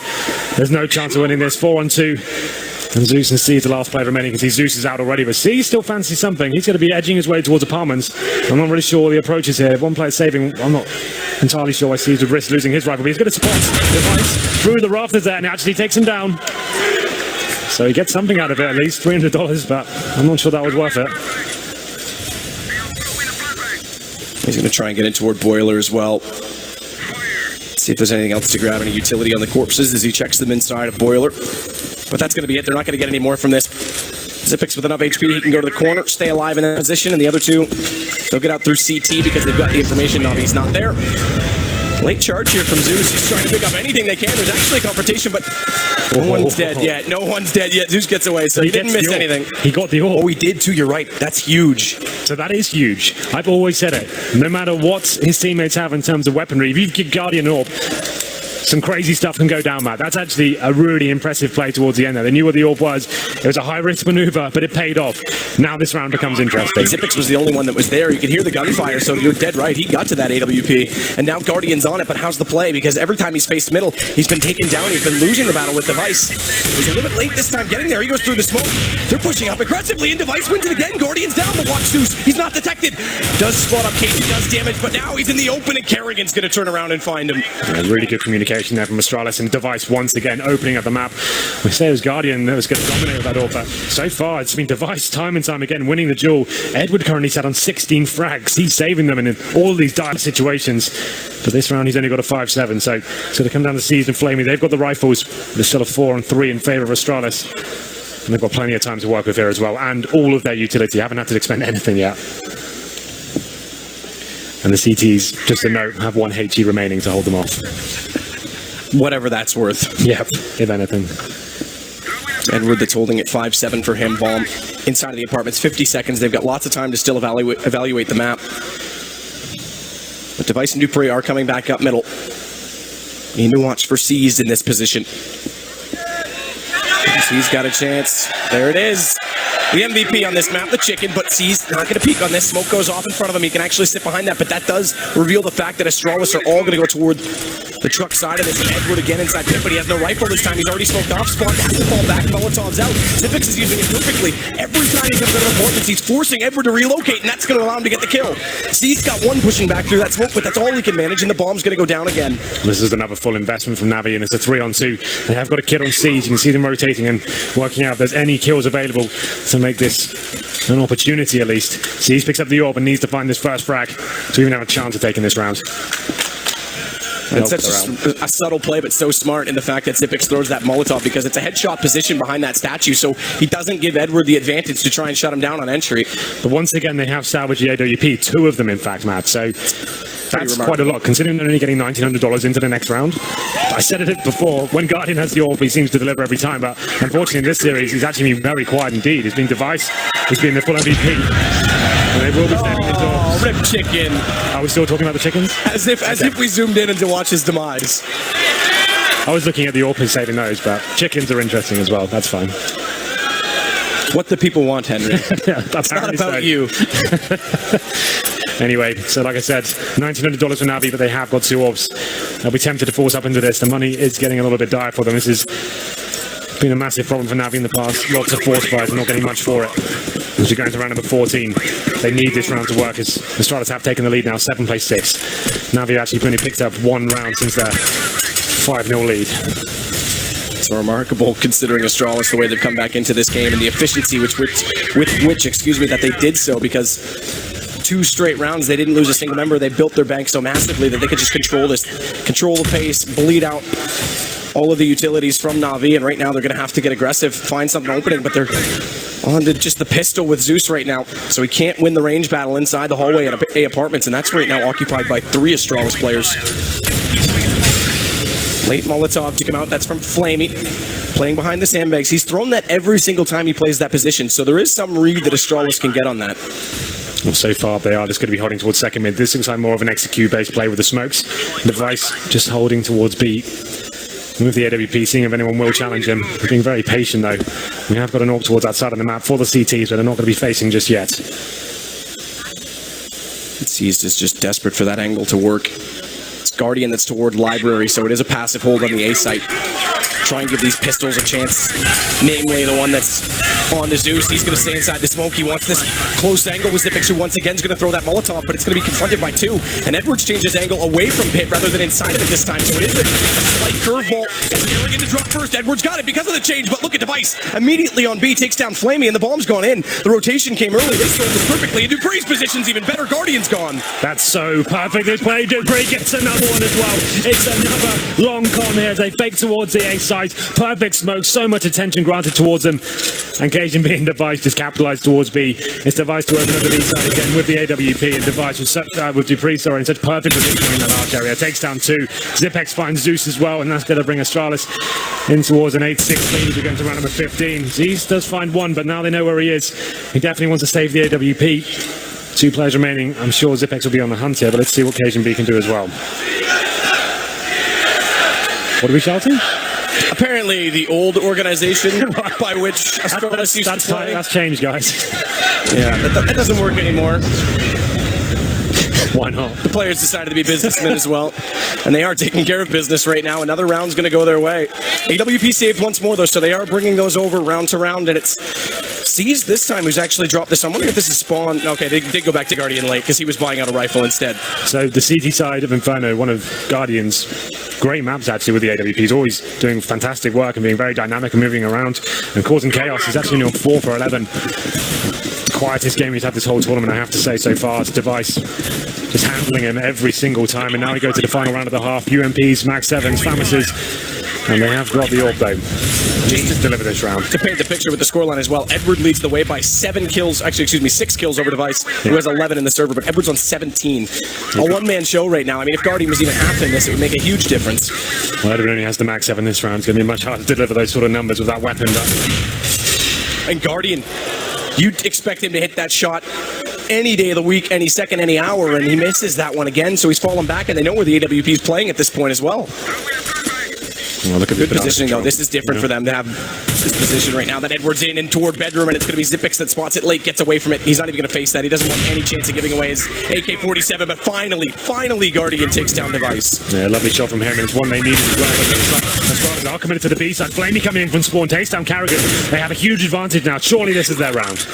There's no chance of winning this. 4-on-2. And Zeus and C is the last player remaining. You can see Zeus is out already, but C still fancies something. He's going to be edging his way towards apartments. I'm not really sure the approach is here. If one player saving, I'm not entirely sure why C would risk losing his rival, but he's going to spot Device through the rafters there, and it actually takes him down. So he gets something out of it, at least $300, but I'm not sure that was worth it. He's going to try and get in toward Boiler as well. See if there's anything else to grab, any utility on the corpses as he checks them inside of Boiler. But that's going to be it. They're not going to get any more from this. Xyp9x with enough HP, he can go to the corner, stay alive in that position, and the other two, they'll get out through CT because they've got the information. Navi's not there. Late charge here from Zeus. He's trying to pick up anything they can. There's actually a confrontation, but no one's dead yet. No one's dead yet. Zeus gets away, so he didn't miss anything. He got the orb. Oh, he did too. You're right. That's huge. So that is huge. I've always said it. No matter what his teammates have in terms of weaponry, if you give Guardian orb, some crazy stuff can go down, Matt. That's actually a really impressive play towards the end there. They knew what the orb was. It was a high-risk maneuver, but it paid off. Now this round becomes interesting. Xyp9x was the only one that was there. You could hear the gunfire, so you're dead right. He got to that AWP, and now Guardian's on it, but how's the play? Because every time he's faced middle, he's been taken down. He's been losing the battle with Device. He's a little bit late this time getting there. He goes through the smoke. They're pushing up aggressively, and Device wins it again. Guardian's down, but watch Zeus. He's not detected. Does spot up Casey, does damage, but now he's in the open, and Kerrigan's going to turn around and find him. Yeah, really good communication there from Astralis. And Device once again opening up the map. We say it was Guardian that was going to dominate with that orb, but so far it's been Device time and time again winning the duel. Edward currently sat on 16 frags. He's saving them in all these dire situations. But this round he's only got a 5-7, so it's going to come down to Seized and Flamey. They've got the rifles. There's still a 4-on-3 in favour of Astralis. And they've got plenty of time to work with here as well. And all of their utility. Haven't had to expend anything yet. And the CTs, just a note, have 1 HE remaining to hold them off. Whatever that's worth. Yep, if anything. Edward that's holding it 5-7 for him. Bomb inside of the apartments. 50 seconds. They've got lots of time to still evaluate the map. But Device and Dupree are coming back up middle. Need to watch for Seized in this position. He's got a chance. There it is. The MVP on this map, the chicken, but Seized not going to peek on this. Smoke goes off in front of him. He can actually sit behind that, but that does reveal the fact that Astralis are all going to go toward the truck side of this. And Edward again inside pit, but he has no rifle this time. He's already smoked off. Spawn has to fall back. Molotov's out. Xyp9x is using it perfectly. Every time he comes out of importance, he's forcing Edward to relocate, and that's going to allow him to get the kill. Seized got one pushing back through that smoke, but that's all he can manage, and the bomb's going to go down again. This is another full investment from Navi, and it's a 3-on-2. They have got a kid on Siege. You can see them rotating and working out if there's any kills available to make this an opportunity at least. Siege picks up the orb and needs to find this first frag to even have a chance of taking this round. It's such a subtle play, but so smart in the fact that Xyp9x throws that Molotov because it's a headshot position behind that statue, so he doesn't give Edward the advantage to try and shut him down on entry. But once again, they have salvaged the AWP, 2 of them in fact, Matt, so that's quite a lot, considering they're only getting $1,900 into the next round. I said it before, when Guardian has the orb, he seems to deliver every time, but unfortunately in this series, he's actually been very quiet indeed. He's been Device, he's been the full MVP. And they will be saving his orb. Oh, rip chicken. Are we still talking about the chickens? As if we zoomed in to watch his demise. I was looking at the orb and saving those, but chickens are interesting as well, that's fine. What the people want, Henry. Yeah, that's not about you. Anyway, so like I said, $1,900 for Navi, but they have got 2 orbs. They'll be tempted to force up into this. The money is getting a little bit dire for them. This has been a massive problem for Navi in the past. Lots of force fires and not getting much for it. As we go into round number 14, they need this round to work as the Astralis have taken the lead now, 7 plays 6. Navi actually only picked up 1 round since their 5-0 lead. It's remarkable considering Astralis, the way they've come back into this game and the efficiency with which that they did so, because 2 straight rounds they didn't lose a single member. They built their bank so massively that they could just control the pace, bleed out all of the utilities from Na'Vi, and right now they're going to have to get aggressive, find something opening, but they're on to just the pistol with Zeus right now, so he can't win the range battle inside the hallway at A apartments, and that's right now occupied by 3 Astralis players. Late Molotov to come out, that's from Flamey, playing behind the sandbags. He's thrown that every single time he plays that position, so there is some read that Astralis can get on that. Well, so far they are just going to be holding towards second mid. This looks like more of an execute-based play with the smokes. Device just holding towards B. With the AWP, seeing if anyone will challenge him. We're being very patient though. We have got an AWP towards that side of the map for the CTs, but they're not going to be facing just yet. C's is just desperate for that angle to work. It's Guardian that's toward Library, so it is a passive hold on the A site. Try and give these pistols a chance. Namely, the one that's on to Zeus. He's going to stay inside the smoke. He wants this close angle with Zipix, who once again is going to throw that Molotov, but it's going to be confronted by 2. And Edwards changes angle away from Pit rather than inside of it this time. So it is a slight curveball. Arrogant to drop first. Edwards got it because of the change, but look at Device. Immediately on B, takes down Flamey, and the bomb's gone in. The rotation came early. They sold this perfectly. And Dupree's position's even better. Guardian's gone. That's so perfectly played. Dupree gets another one as well. It's another long con here as they fake towards the A side. Perfect smoke, so much attention granted towards them. And Cajun being Device just capitalized towards B. It's Device to open up the B side again with the AWP, and Device with Dupree, in such perfect position in that arch area. Takes down 2. Zipex finds Zeus as well, and that's going to bring Astralis in towards an 8-6 lead. We're going to round number 15. Zeus does find 1, but now they know where he is. He definitely wants to save the AWP. 2 players remaining. I'm sure Zipex will be on the hunt here, but let's see what Cajun B can do as well. What are we shouting? Apparently, the old organization by which Astralis used to play. That's changed, guys. Yeah, that doesn't work anymore. Why not? The players decided to be businessmen as well, and they are taking care of business right now. Another round's going to go their way. AWP saved once more, though, so they are bringing those over round to round, and it's C's this time who's actually dropped this. I'm wondering if this is Spawn. Okay, they did go back to Guardian late because he was buying out a rifle instead. So the CT side of Inferno, one of Guardian's great maps actually with the AWP. He's always doing fantastic work and being very dynamic and moving around and causing chaos. He's actually on 4 for 11. The quietest game he's had this whole tournament, I have to say, so far. It's Device just handling him every single time. And now we go to the final round of the half. UMPs, Max 7s, Famises. And they have got the AWP though. Just to deliver this round. To paint the picture with the scoreline as well, Edward leads the way by 7 kills, actually, excuse me, 6 kills over Device, who has 11 in the server, but Edward's on 17. A one-man show right now. I mean, if Guardian was even half in this, it would make a huge difference. Well, Edward only has the Max 7 this round. It's going to be much harder to deliver those sort of numbers with that weapon. And Guardian, you'd expect him to hit that shot any day of the week, any second, any hour, and he misses that one again, so he's fallen back, and they know where the AWP is playing at this point as well. Well, look at good positioning, though. This is different for them to have this position right now that Edward's in and toward bedroom, and it's going to be Zipix that spots it late, gets away from it. He's not even going to face that. He doesn't want any chance of giving away his AK-47, but finally, Guardian takes down Device. Yeah, lovely shot from him, and it's one they needed as well. As far as they're committed to the B side, Flamey coming in from spawn, takes down Carrigan. They have a huge advantage now. Surely this is their round.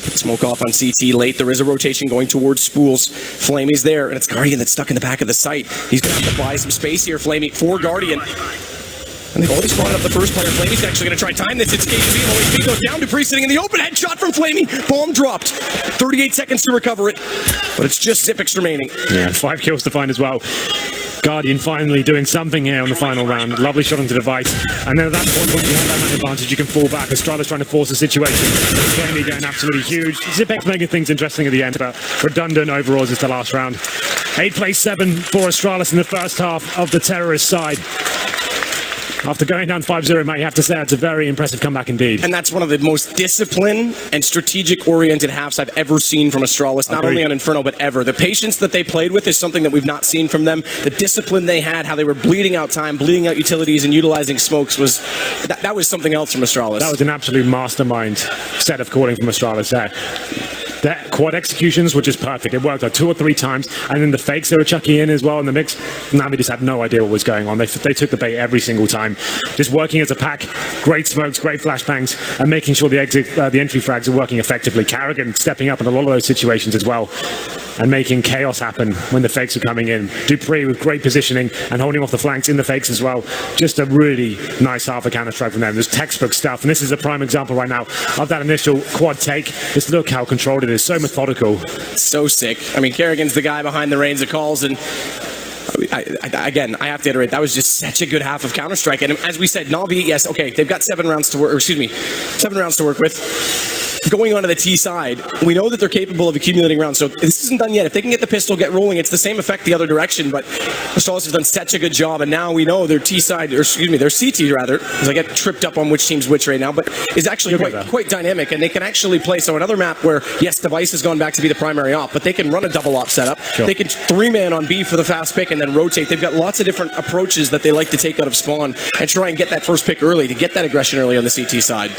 Smoke off on CT late. There is a rotation going towards Spools. Flamey's there, and it's Guardian that's stuck in the back of the site. He's going to have to buy some space here, Flamey, for Guardian. And they've already spawned up the first player. Flamey's actually going to try time this. It's KGB. OHB goes down. Dupree sitting in the open. Headshot from Flamey. Bomb dropped. 38 seconds to recover it. But it's just Zipix remaining. Yeah, 5 kills to find as well. Guardian finally doing something here on the final round. Lovely shot into Device. And then at that point, once you have that advantage, you can fall back. Astralis trying to force the situation. Flamey going absolutely huge. Zipix making things interesting at the end, but redundant overall as it's the last round. 8 plays 7 for Astralis in the first half of the terrorist side. After going down 5-0, mate, you have to say it's a very impressive comeback indeed. And that's one of the most disciplined and strategic-oriented halves I've ever seen from Astralis, not only on Inferno, but ever. The patience that they played with is something that we've not seen from them. The discipline they had, how they were bleeding out time, bleeding out utilities, and utilizing smokes, was that was something else from Astralis. That was an absolute mastermind set of calling from Astralis there. Their quad executions were just perfect. It worked out 2 or 3 times, and then the fakes they were chucking in as well in the mix. Navi just had no idea what was going on. They took the bait every single time. Just working as a pack, great smokes, great flashbangs, and making sure the entry frags are working effectively. Carrigan stepping up in a lot of those situations as well. and making chaos happen when the fakes are coming in. Dupree with great positioning and holding off the flanks in the fakes as well. Just a really nice half a counter-strike from them. There's textbook stuff, and this is a prime example right now of that initial quad take. Just look how controlled it is, so methodical. So sick. I mean, Kerrigan's the guy behind the reins of calls, and again, I have to iterate, that was just such a good half of Counter-Strike. And as we said, Na'Vi, yes, okay, they've got 7 rounds to work, or excuse me, 7 rounds to work with. Going on to the T side, we know that they're capable of accumulating rounds, so this isn't done yet. If they can get the pistol, get rolling, it's the same effect the other direction, but Astralis has done such a good job, and now we know their T side, or excuse me, their CT rather, because I get tripped up on which team's which right now, but is actually quite dynamic, and they can actually play. So another map where, yes, Device has gone back to be the primary op, but they can run a double op setup. Sure. They can 3-man on B for the fast pick and then rotate. They've got lots of different approaches that they like to take out of spawn and try and get that first pick early, to get that aggression early on the CT side.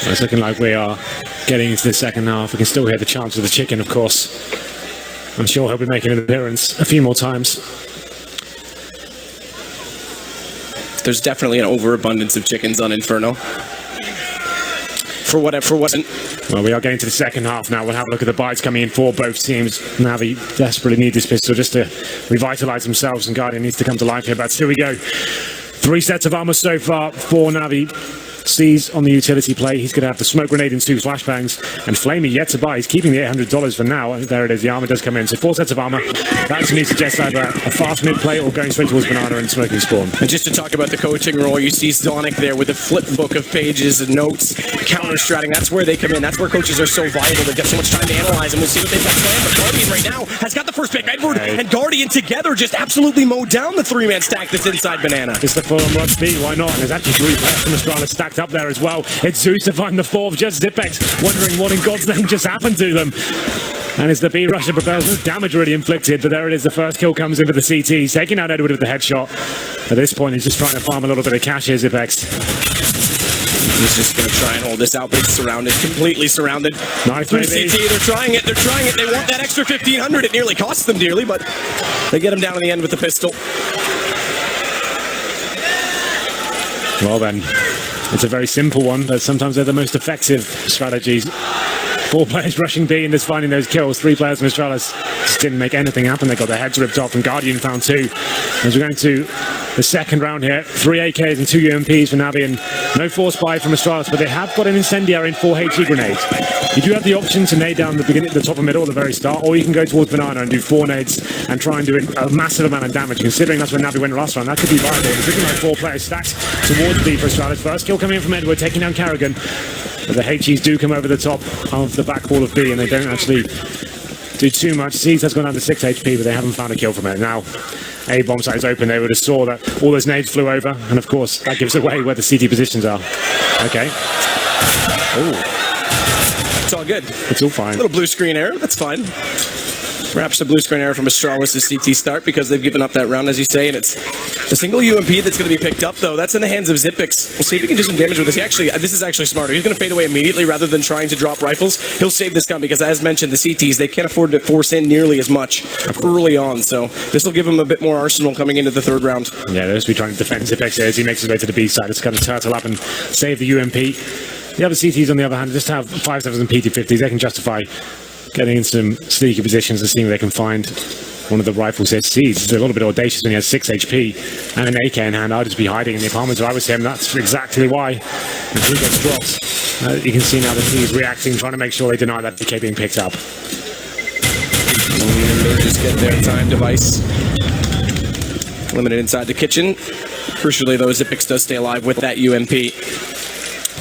It's looking like we are getting into the second half. We can still hear the chants of the chicken, of course. I'm sure he'll be making an appearance a few more times. There's definitely an overabundance of chickens on Inferno. For what? Well, we are getting to the second half now. We'll have a look at the buys coming in for both teams. Navi desperately need this pistol just to revitalize themselves, and Guardian needs to come to life here. But here we go. 3 sets of armor so far for Navi. Sees on the utility play, he's going to have the smoke grenade and 2 flashbangs, and Flamey yet to buy. He's keeping the $800 for now. There it is, the armor does come in. So 4 sets of armor. That to me suggests either a fast mid play or going straight towards Banana and smoking spawn. And just to talk about the coaching role, you see Sonic there with a flip book of pages and notes, counter-stratting. That's where they come in. That's where coaches are so vital. They've got so much time to analyze, and we'll see what they've got planned. But Guardian right now has got the first pick. Edward and Guardian together just absolutely mowed down the 3-man stack that's inside Banana. Just the full-on rush B, why not? And there's actually 3 players from Astralis stacked up there as well. It's Zeus to find the 4th, just Zipex wondering what in God's name just happened to them. And it's the B rush that propels. No damage really inflicted, but there it is. The first kill comes in for the CT. He's taking out Edward with the headshot. At this point, he's just trying to farm a little bit of cash here, Zipex. He's just going to try and hold this out, but it's surrounded, completely surrounded. Nice, through CT, they're trying it. They want that extra 1,500. It nearly costs them dearly, but they get him down in the end with the pistol. Well then, it's a very simple one, but sometimes they're the most effective strategies. 4 players rushing B and just finding those kills. 3 players from Astralis just didn't make anything happen. They got their heads ripped off, and Guardian found 2. As we're going to the second round here, 3 AKs and 2 UMPs for Navi, and no force buy from Astralis, but they have got an incendiary and 4 HE grenades. You do have the option to nade down the beginning, the top and middle at the very start, or you can go towards Banana and do 4 nades and try and do a massive amount of damage. Considering that's when Navi went last round, that could be viable. It's looking like 4 players stacked towards B for Astralis. First kill coming in from Edward, taking down Kerrigan. But the HEs do come over the top of the back wall of B, and they don't actually do too much. C's has gone down to 6 HP, but they haven't found a kill from it. Now, A bomb site is open. They would have saw that all those nades flew over, and of course, that gives away where the CT positions are. Okay. Oh. It's all good. It's all fine. A little blue screen error. That's fine. Perhaps a blue screen error from Astralis' CT start because they've given up that round, as you say, and it's the single UMP that's going to be picked up, though. That's in the hands of Zipex. We'll see if he can do some damage with this. This is actually smarter. He's going to fade away immediately rather than trying to drop rifles. He'll save this gun because, as mentioned, the CTs, they can't afford to force in nearly as much early on, so this will give him a bit more arsenal coming into the 3rd round. Yeah, they'll just be trying to defend Zipex as he makes his way to the B side. It's going to turtle up and save the UMP. The other CTs, on the other hand, just have 5.7s and PT50s. They can justify getting in some sneaky positions and seeing if they can find one of the rifles here. It's a little bit audacious when he has 6 HP and an AK in hand. I'll just be hiding in the apartment if I was him. That's exactly why. If he gets dropped, you can see now that he's reacting, trying to make sure they deny that PK being picked up. They just get their time. Device limited inside the kitchen. Crucially, though, Zipex does stay alive with that UMP.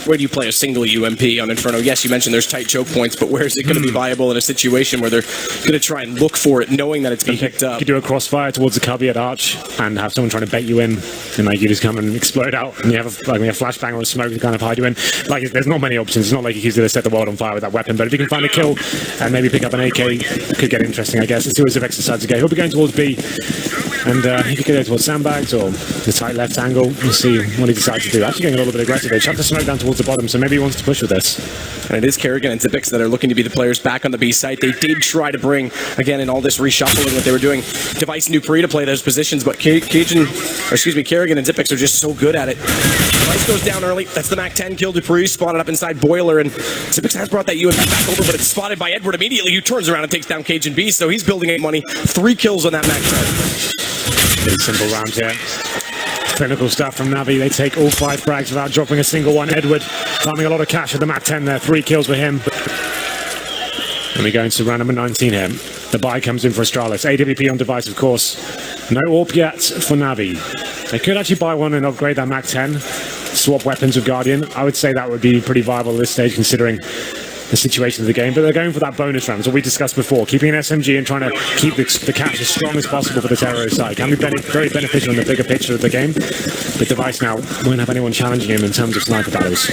Where do you play a single UMP on Inferno? Yes, you mentioned there's tight choke points, but where is it going to be viable in a situation where they're going to try and look for it, knowing that it's been picked up? You could do a crossfire towards the cubby at Arch and have someone trying to bait you in, and like you just come and explode out, and you have a flashbang or a smoke to kind of hide you in. Like, there's not many options. It's not like he's going to set the world on fire with that weapon, but if you can find a kill and maybe pick up an AK, it could get interesting, I guess. Let's see what Zipex decides to go. He'll be going towards B, and he could go towards sandbags or the tight left angle. We'll see what he decides to do. Actually getting a little bit aggressive. They chucked the smoke down towards the bottom, so maybe he wants to push with this. And it is Kerrigan and Zipex that are looking to be the players back on the B site. They did try to bring, again, in all this reshuffling that they were doing, Device and Dupree to play those positions, but Kerrigan and Zipex are just so good at it. Device goes down early. That's the MAC-10 kill. Dupree spotted up inside Boiler, and Xyp9x has brought that UMP back over, but it's spotted by Edward immediately, who turns around and takes down Cajun B, so he's building 8 money. 3 kills on that MAC-10. Pretty simple round here. Clinical stuff from Navi. They take all 5 frags without dropping a single one. Edward farming a lot of cash at the MAC-10 there. 3 kills for him. And we go into round number 19 here. The buy comes in for Astralis. AWP on device, of course. No AWP yet for Navi. They could actually buy one and upgrade that MAC-10. Swap weapons with Guardian. I would say that would be pretty viable at this stage, considering the situation of the game. But they're going for that bonus round, as we discussed before. Keeping an SMG and trying to keep the cash as strong as possible for the terror side can be very beneficial in the bigger picture of the game. But device now won't have anyone challenging him in terms of sniper battles.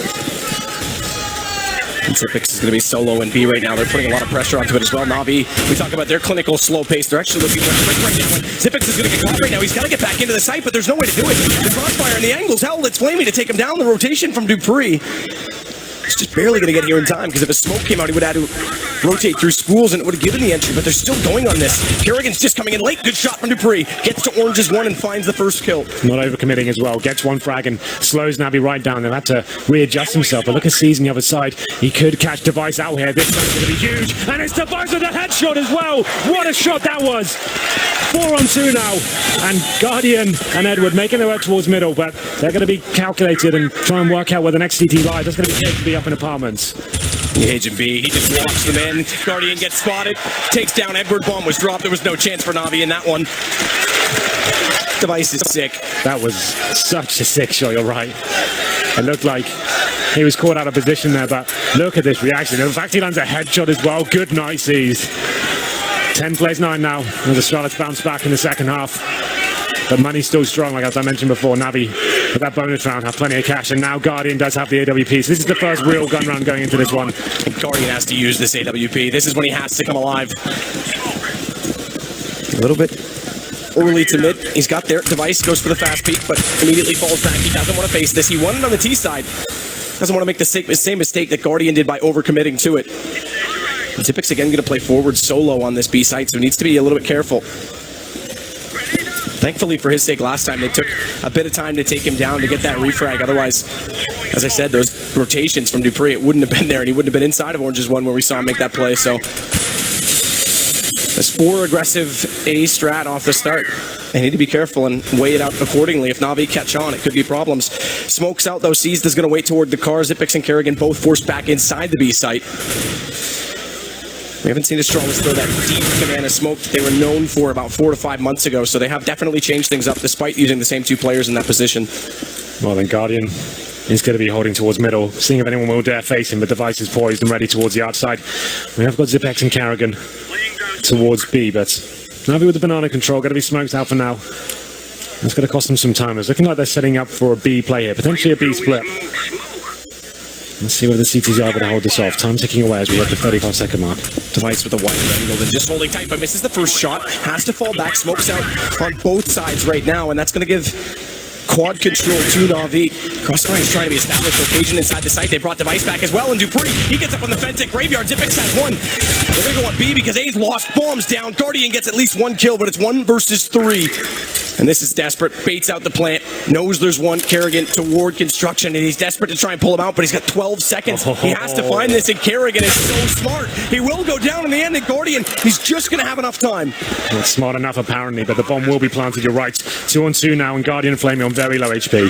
Xyp9x is going to be solo in B right now. They're putting a lot of pressure onto it as well. Navi, we talk about their clinical slow pace. They're actually looking quick right now. And Xyp9x is going to get caught right now. He's got to get back into the site, but there's no way to do it. The crossfire and the angle's held. It's Flamey to take him down. The rotation from Dupree. He's just barely going to get here in time, because if a smoke came out, he would have had to rotate through schools and it would have given the entry, but they're still going on this. Kerrigan's just coming in late. Good shot from Dupree. Gets to Orange's 1 and finds the first kill. Not overcommitting as well. Gets 1 frag and slows Navi right down. They've had to readjust himself, but look at C's on the other side. He could catch Device out here. This time's going to be huge, and it's Device with a headshot as well. What a shot that was. 4 on 2 now, and Guardian and Edward making their way towards middle, but they're going to be calculated and try and work out where the next CT lies. That's going to be KGB up in apartments. Cajun B, he just walks them in. Guardian gets spotted, takes down Edward. Bomb was dropped. There was no chance for Navi in that one. Device is sick. That was such a sick shot, you're right. It looked like he was caught out of position there, but look at this reaction. In fact, he lands a headshot as well. Good night, C's. 10 plays 9 now, as the Astralis bounce back in the second half. But money's still strong, like as I mentioned before. Navi, with that bonus round, have plenty of cash, and now Guardian does have the AWP. So this is the first real gun round going into this one. Guardian has to use this AWP. This is when he has to come alive. A little bit early to mid. He's got there. Device goes for the fast peek, but immediately falls back. He doesn't want to face this. He won it on the T side. Doesn't want to make the same mistake that Guardian did by overcommitting to it. Xyp9x again going to play forward solo on this B site, so he needs to be a little bit careful. Thankfully for his sake, last time they took a bit of time to take him down to get that refrag. Otherwise, as I said, those rotations from Dupree, it wouldn't have been there, and he wouldn't have been inside of Orange's 1 where we saw him make that play. So there's 4 aggressive A strat off the start. They need to be careful and weigh it out accordingly. If Navi catch on, it could be problems. Smokes out though. Seized is going to wait toward the car. Xyp9x and Kerrigan both forced back inside the B site. We haven't seen Astralis throw that deep command of smoke that they were known for about 4 to 5 months ago, so they have definitely changed things up despite using the same 2 players in that position. Well then, Guardian is going to be holding towards middle, seeing if anyone will dare face him. The Device is poised and ready towards the outside. We have got Xyp9x and Kerrigan towards B, but Navi with the banana control, going to be smoked out for now. It's going to cost them some time. It's looking like they're setting up for a B play here, potentially a B split. Let's see whether the CTs are able to hold this off. Time ticking away as we hit the 35-second mark. Device with a wide angle, then just holding tight, but misses the first shot. Has to fall back, smokes out on both sides right now, and that's going to give quad control to Navi. Crossfire is trying to be established location inside the site. They brought Device back as well, and Dupree, he gets up on the fence at Graveyard. Xyp9x has 1. They're going to go on B because A's lost. Bombs down. Guardian gets at least 1 kill, but it's 1 versus 3. And this is desperate. Baits out the plant. Knows there's 1 Kerrigan toward construction, and he's desperate to try and pull him out, but he's got 12 seconds. He has to find this, and Kerrigan is so smart. He will go down in the end, and Guardian, he's just going to have enough time. Not smart enough, apparently, but the bomb will be planted. You're right. 2 on 2 now, and Guardian Flamey on very low HP.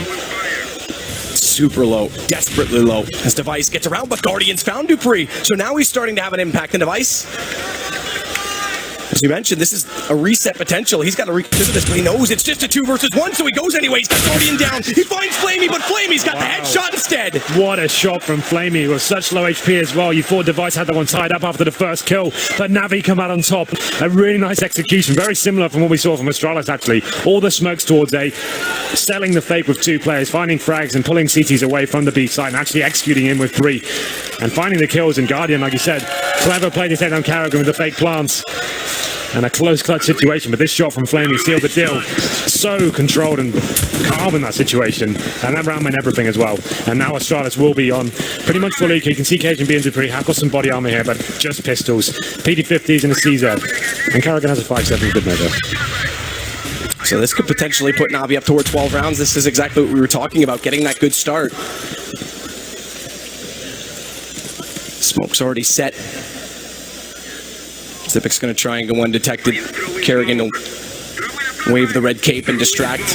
Super low, desperately low. As Device gets around, but Guardian's found Dupree. So now he's starting to have an impact on Device. As you mentioned, this is a reset potential. He's got to reconsider this, but he knows it's just a 2 versus 1, so he goes anyway. He's got Guardian down. He finds Flamey, but Flamey's got the headshot instead. What a shot from Flamey with such low HP as well. You thought Device had that one tied up after the first kill, but Navi come out on top. A really nice execution, very similar from what we saw from Astralis actually. All the smokes towards A, selling the fake with 2 players, finding frags and pulling CTs away from the B side and actually executing in with 3. And finding the kills, and Guardian, like you said, clever play to take down Kerrigan with the fake plants. And a close clutch situation, but this shot from Flamey sealed the deal. So controlled and calm in that situation. And that round meant everything as well. And now Astralis will be on pretty much full EQ. You can see Cajun B and Dupree have got some body armor here, but just pistols. PD-50s and a CZ. And Kerrigan has a 5.7 good measure. So this could potentially put Na'Vi up toward 12 rounds. This is exactly what we were talking about, getting that good start. Smoke's already set. Zipic's going to try and go undetected. Kerrigan will wave the red cape and distract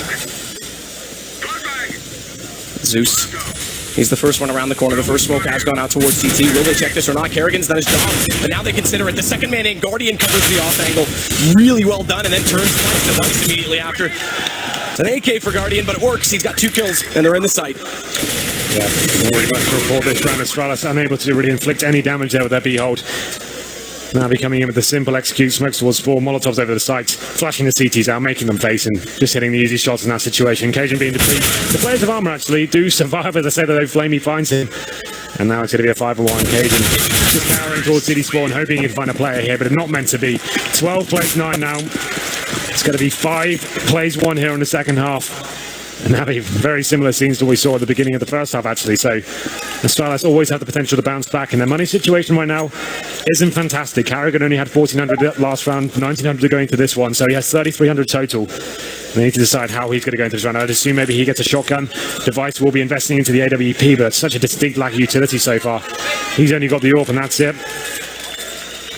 Zeus. He's the first one around the corner. The first smoke has gone out towards CT. Will they check this or not? Kerrigan's done his job, but now they consider it. The second man in, Guardian covers the off angle. Really well done, and then turns twice to once immediately after. It's an AK for Guardian, but it works. He's got 2 kills, and they're in the site. Yeah, worried about the report this round. Astralis unable to really inflict any damage there with their B-hold. Na'Vi coming in with the simple execute, smokes towards 4, Molotovs over the sites, flashing the CTs out, making them face, and just hitting the easy shots in that situation. Cajun being depleted. The players of Armor actually do survive, as I said, although Flamey finds him. And now it's going to be a 5-1. Cajun just powering towards City Spawn, hoping he can find a player here, but it's not meant to be. 12 plays 9 now. It's going to be 5 plays 1 here in the second half. And Na'Vi, very similar scenes to what we saw at the beginning of the first half, actually. So Astralis always have the potential to bounce back, and their money situation right now isn't fantastic. Kerrigan only had 1,400 last round, 1,900 going to this one, so he has 3,300 total. They need to decide how he's going to go into this round. I'd assume maybe he gets a shotgun. Device will be investing into the AWP, but it's such a distinct lack of utility so far. He's only got the AWP, and that's it.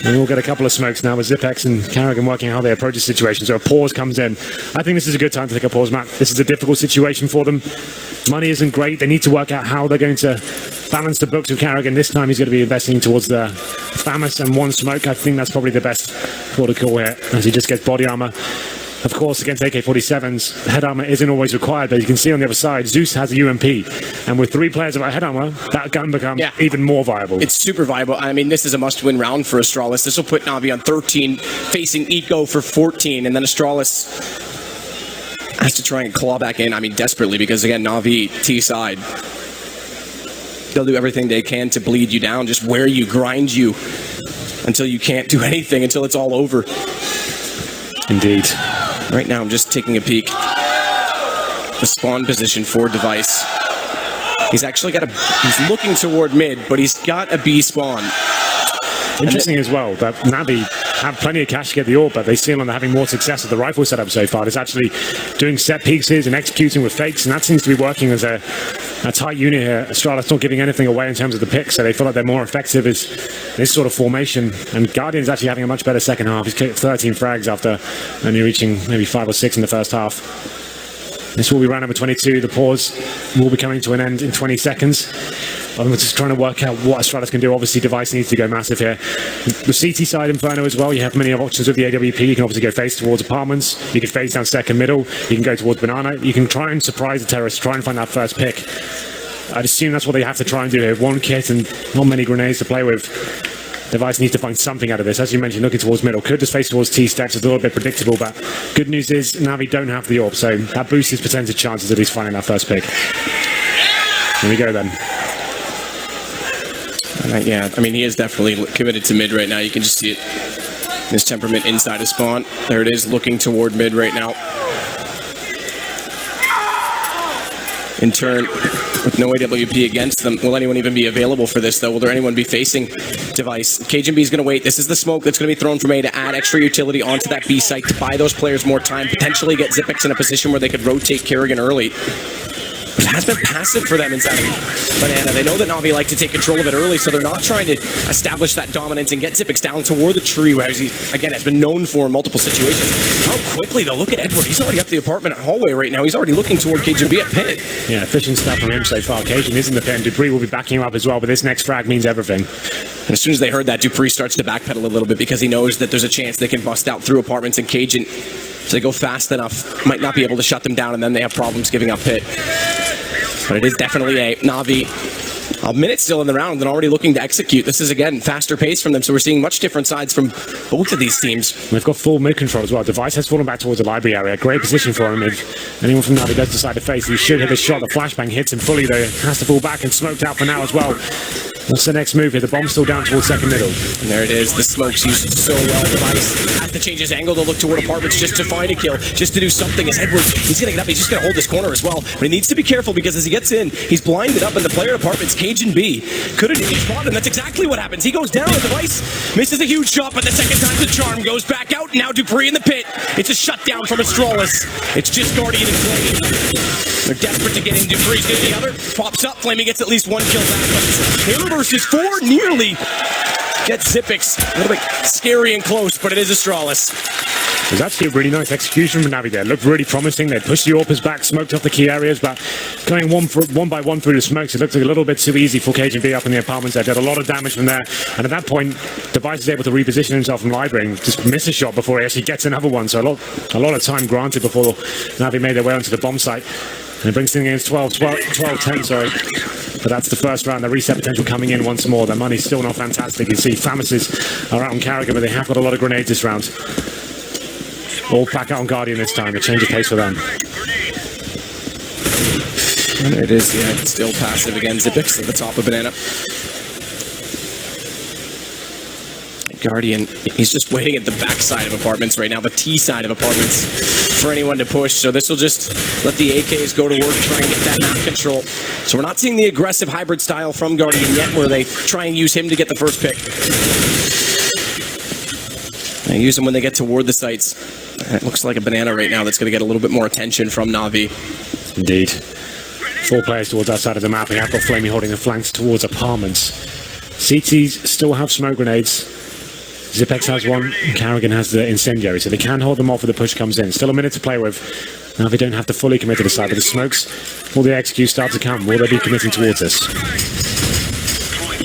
And we'll get a couple of smokes now with Zipex and Kerrigan working how they approach the situation. So a pause comes in. I think this is a good time to take a pause, Matt. This is a difficult situation for them. Money isn't great. They need to work out how they're going to balance the books with Kerrigan. This time he's going to be investing towards the FAMAS and 1 smoke. I think that's probably the best protocol here, as he just gets body armor. Of course, against AK-47s, head armor isn't always required, but you can see on the other side, Zeus has a UMP. And with 3 players without head armor, that gun becomes even more viable. It's super viable. I mean, this is a must-win round for Astralis. This will put Na'Vi on 13, facing Eco for 14, and then Astralis has to try and claw back in, I mean, desperately, because, again, Na'Vi, T-side, they'll do everything they can to bleed you down, just wear you, grind you, until you can't do anything, until it's all over. Indeed. Right now, I'm just taking a peek. The spawn position for Device. He's actually got he's looking toward mid, but he's got a B spawn. Interesting as well that Na'Vi have plenty of cash to get the AWP, but they seem on having more success with the rifle setup so far. It's actually doing set pieces and executing with fakes, and that seems to be working as a tight unit here. Astralis not giving anything away in terms of the picks, so they feel like they're more effective as this sort of formation. And Guardian's actually having a much better second half. He's kicked 13 frags after only reaching maybe 5 or 6 in the first half. This will be round number 22. The pause will be coming to an end in 20 seconds. I'm just trying to work out what Astralis can do. Obviously, Device needs to go massive here. The CT side, Inferno as well, you have many options with the AWP. You can obviously go face towards apartments. You can phase down second middle. You can go towards banana. You can try and surprise the terrorists, try and find that first pick. I'd assume that's what they have to try and do here. 1 kit and not many grenades to play with. Device needs to find something out of this. As you mentioned, looking towards middle. Could just face towards T-steps. It's a little bit predictable, but good news is Na'Vi don't have the AWP, so that boosts his percentage chances of he's finding that first pick. Here we go then. Yeah, I mean, he is definitely committed to mid right now. You can just see it. His temperament inside of spawn. There it is, looking toward mid right now. In turn, with no AWP against them, will anyone even be available for this, though? Will there anyone be facing Device? Cajun B is going to wait. This is the smoke that's going to be thrown from A to add extra utility onto that B site to buy those players more time, potentially get Zipex in a position where they could rotate Kerrigan early. But it has been passive for them inside of Banana. They know that Na'Vi like to take control of it early, so they're not trying to establish that dominance and get Zipex down toward the tree, where he, again, has been known for in multiple situations. How quickly, though. Look at Edward. He's already up the apartment hallway right now. He's already looking toward Cajun B at pit. Yeah, efficient stuff from him so far. Cajun is in the pit, and Dupree will be backing him up as well, but this next frag means everything. And as soon as they heard that, Dupree starts to backpedal a little bit because he knows that there's a chance they can bust out through apartments, and Cajun, if they go fast enough, might not be able to shut them down, and then they have problems giving up pit. But it is definitely a Na'Vi a minute still in the round and already looking to execute. This is, again, faster pace from them, so we're seeing much different sides from both of these teams. They've got full mid control as well. Device has fallen back towards the library area. Great position for him. If anyone from Na'Vi does decide to face, he should hit a shot. The flashbang hits him fully, though. Has to fall back and smoked out for now as well. What's the next move here? The bomb's still down towards second middle. And there it is. The smoke's used so well. Device has to change his angle to look toward apartments just to find a kill, just to do something. As Edwards, he's going to get up, he's just going to hold this corner as well. But he needs to be careful because as he gets in, he's blinded up, and the player at apartments, Cajun B, couldn't even spot him. That's exactly what happens. He goes down, the device misses a huge shot, but the second time the charm goes back out. Now Dupree in the pit. It's a shutdown from Astralis. It's just Guardian and Flame. They're desperate to get in. Dupree's going to the other. Pops up. Flamey gets at least one kill back. But him versus four nearly gets Zipix. A little bit scary and close, but it is Astralis. It was actually a really nice execution from Navi there. Looked really promising. They pushed the AWPers back, smoked off the key areas, but going one by one through the smokes, it looked like a little bit too easy for Cajun B up in the apartments. They did a lot of damage from there, and at that point, Device is able to reposition himself from library and just miss a shot before he actually gets another one. So a lot of time granted before Navi made their way onto the bomb site. And it brings things against 12-10, sorry. But that's the first round. The reset potential coming in once more. Their money's still not fantastic. You see Famises are out on Carrigan, but they have got a lot of grenades this round. All back out on Guardian this time. A change of pace for them. And it is, yeah, still passive again. Zipix at the top of Banana. Guardian, he's just waiting at the back side of apartments right now, the T side of apartments, for anyone to push. So this will just let the AKs go to work, try and get that map control. So we're not seeing the aggressive hybrid style from Guardian yet, where they try and use him to get the first pick. They use him when they get toward the sites. It looks like a Banana right now that's going to get a little bit more attention from Navi. Indeed. 4 players towards that side of the map. We have got Flamey holding the flanks towards apartments. CTs still have smoke grenades. Zipex has one, Carrigan has the incendiary, so they can hold them off when the push comes in. Still a minute to play with. Now they don't have to fully commit to the side, but the smokes, will the execute start to come? Will they be committing towards us?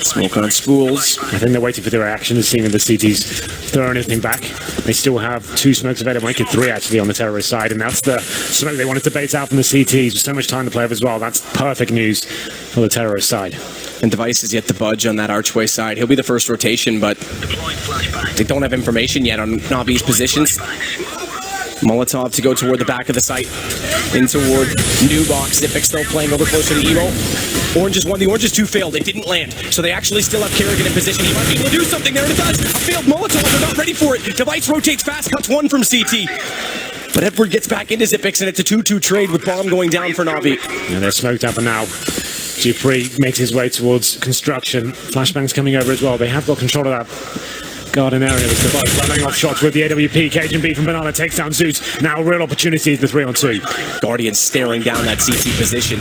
Smoke on spools. I think they're waiting for the reaction to see if the CTs throw anything back. They still have 2 smokes available, making 3 actually on the terrorist side, and that's the smoke they wanted to bait out from the CTs. With so much time to play with as well, that's perfect news for the terrorist side. And Device is yet to budge on that archway side. He'll be the first rotation, but they don't have information yet on Navi's positions. Molotov to go toward the back of the site, in toward New Box. Zipix still playing over closer to Emo. Orange is 1, the Orange is 2 failed. It didn't land, so they actually still have Carrigan in position. He might be able to do something there, and it does. A failed Molotov, they're not ready for it. Device rotates fast, cuts 1 from CT. But Edward gets back into Zipix, and it's a 2-2 trade with bomb going down for Navi. And they're smoked up and now. Dupree makes his way towards construction. Flashbang's coming over as well. They have got control of that garden area. There's Device running off shots with the AWP. Cajun B from Banana takes down Zeus. Now real opportunity for 3-on-2. Guardian staring down that CT position.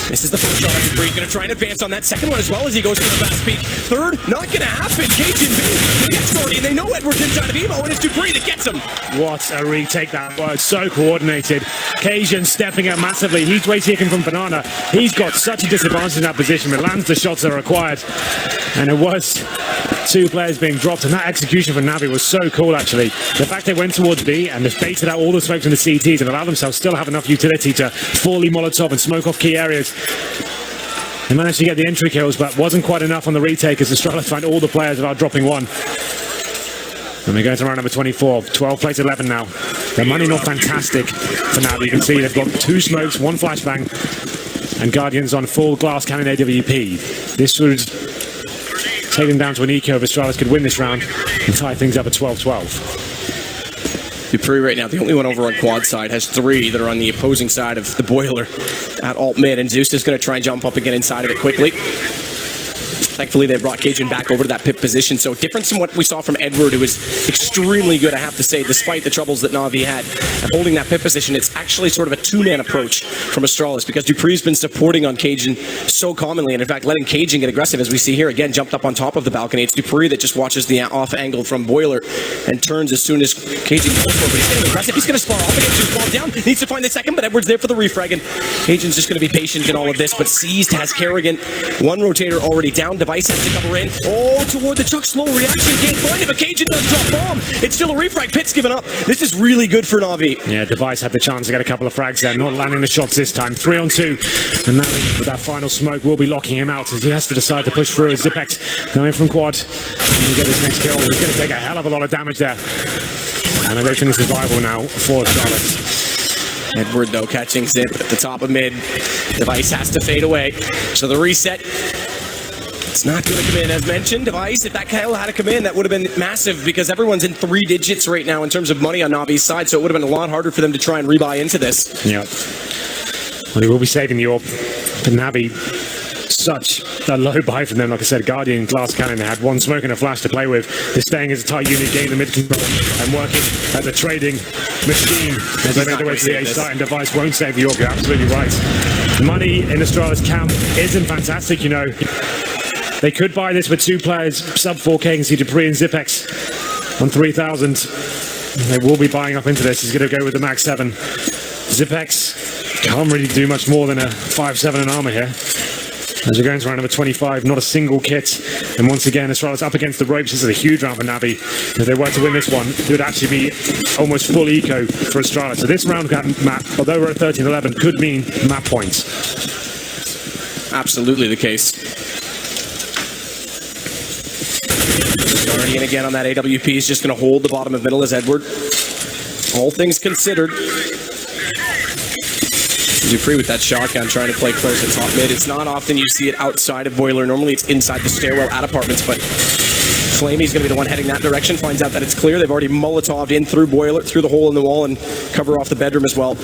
This is the first shot of Dupree. He's going to try and advance on that second one as well as he goes for the fast peak. Third, not going to happen. Cajun B gets Guardian. They know Edward's inside of Emo, and it's Dupree that gets him. What a retake that was. So coordinated. Cajun stepping up massively. He's way taken from Banana. He's got such a disadvantage in that position, but lands the shots that are required. And it was 2 players being dropped, and that execution from Navi was so cool actually. The fact they went towards B and just baited out all the smokes in the CTs and allowed themselves still have enough utility to fully Molotov and smoke off key areas. They managed to get the entry kills, but wasn't quite enough on the retake as Astralis find all the players without dropping 1. And we go to round number 24. 12 plays 11 now. Their money not fantastic for now. You can see they've got 2 smokes, 1 flashbang, and Guardians on full glass cannon AWP. This would take them down to an eco if Astralis could win this round and tie things up at 12-12. Dupree right now, the only one over on quad side, has 3 that are on the opposing side of the boiler at alt mid, and Zeus is going to try and jump up and get inside of it quickly. Thankfully, they brought Cajun back over to that pit position, so different from what we saw from Edward, who was extremely good, I have to say, despite the troubles that Navi had. And holding that pit position, it's actually sort of a 2-man approach from Astralis, because Dupree's been supporting on Cajun so commonly, and in fact, letting Cajun get aggressive, as we see here, again, jumped up on top of the balcony. It's Dupree that just watches the off angle from Boiler and turns as soon as Cajun goes for it, but he's getting aggressive. He's going to spar off again, Zeus bomb down, needs to find the second, but Edward's there for the refrag, and Cajun's just going to be patient in all of this, but Seized has Carrigan, 1 rotator already down, Device has to cover in. Oh, toward the Chuck, slow reaction, can't find it, but Cajun does drop bomb. It's still a refrag, Pitt's given up. This is really good for Navi. Yeah, Device had the chance to get a couple of frags there, not landing the shots this time. 3-on-2, and Navi with that final smoke will be locking him out as he has to decide to push through. As Zipex going from quad, and get his next kill. He's going to take a hell of a lot of damage there. And I don't think it's survival now for Astralis. Edward, though, catching Zip at the top of mid. Device has to fade away. So the reset It's not going to come in. As mentioned, Device, if that kill had to come in, that would have been massive because everyone's in 3 digits right now in terms of money on Navi's side, so it would have been a lot harder for them to try and rebuy into this. Yeah. Well, he will be saving the orb. But Navi, such a low buy from them. Like I said, Guardian, Glass Cannon, they had 1 smoke and a flash to play with. They're staying as a tight unit, getting the mid control and working as a trading machine as they make their way to the A site, and Device won't save the orb. You're absolutely right. Money in Astralis camp isn't fantastic, you know. They could buy this with 2 players, sub 4K, and see Dupree and Zipex on 3,000. They will be buying up into this. He's going to go with the Max 7. Zipex can't really do much more than a 5-7 in armor here. As we're going to round number 25, not a single kit. And once again, Astralis up against the ropes. This is a huge round for Navi. If they were to win this one, it would actually be almost full eco for Astralis. So this round map, although we're at 13-11, could mean map points. Absolutely the case. Guardian again on that AWP is just going to hold the bottom of middle as Edward. All things considered. Dupree with that shotgun trying to play close at top mid. It's not often you see it outside of Boiler. Normally it's inside the stairwell at apartments, but Flamey's going to be the one heading that direction. Finds out that it's clear. They've already Molotov'd in through Boiler, through the hole in the wall, and cover off the bedroom as well.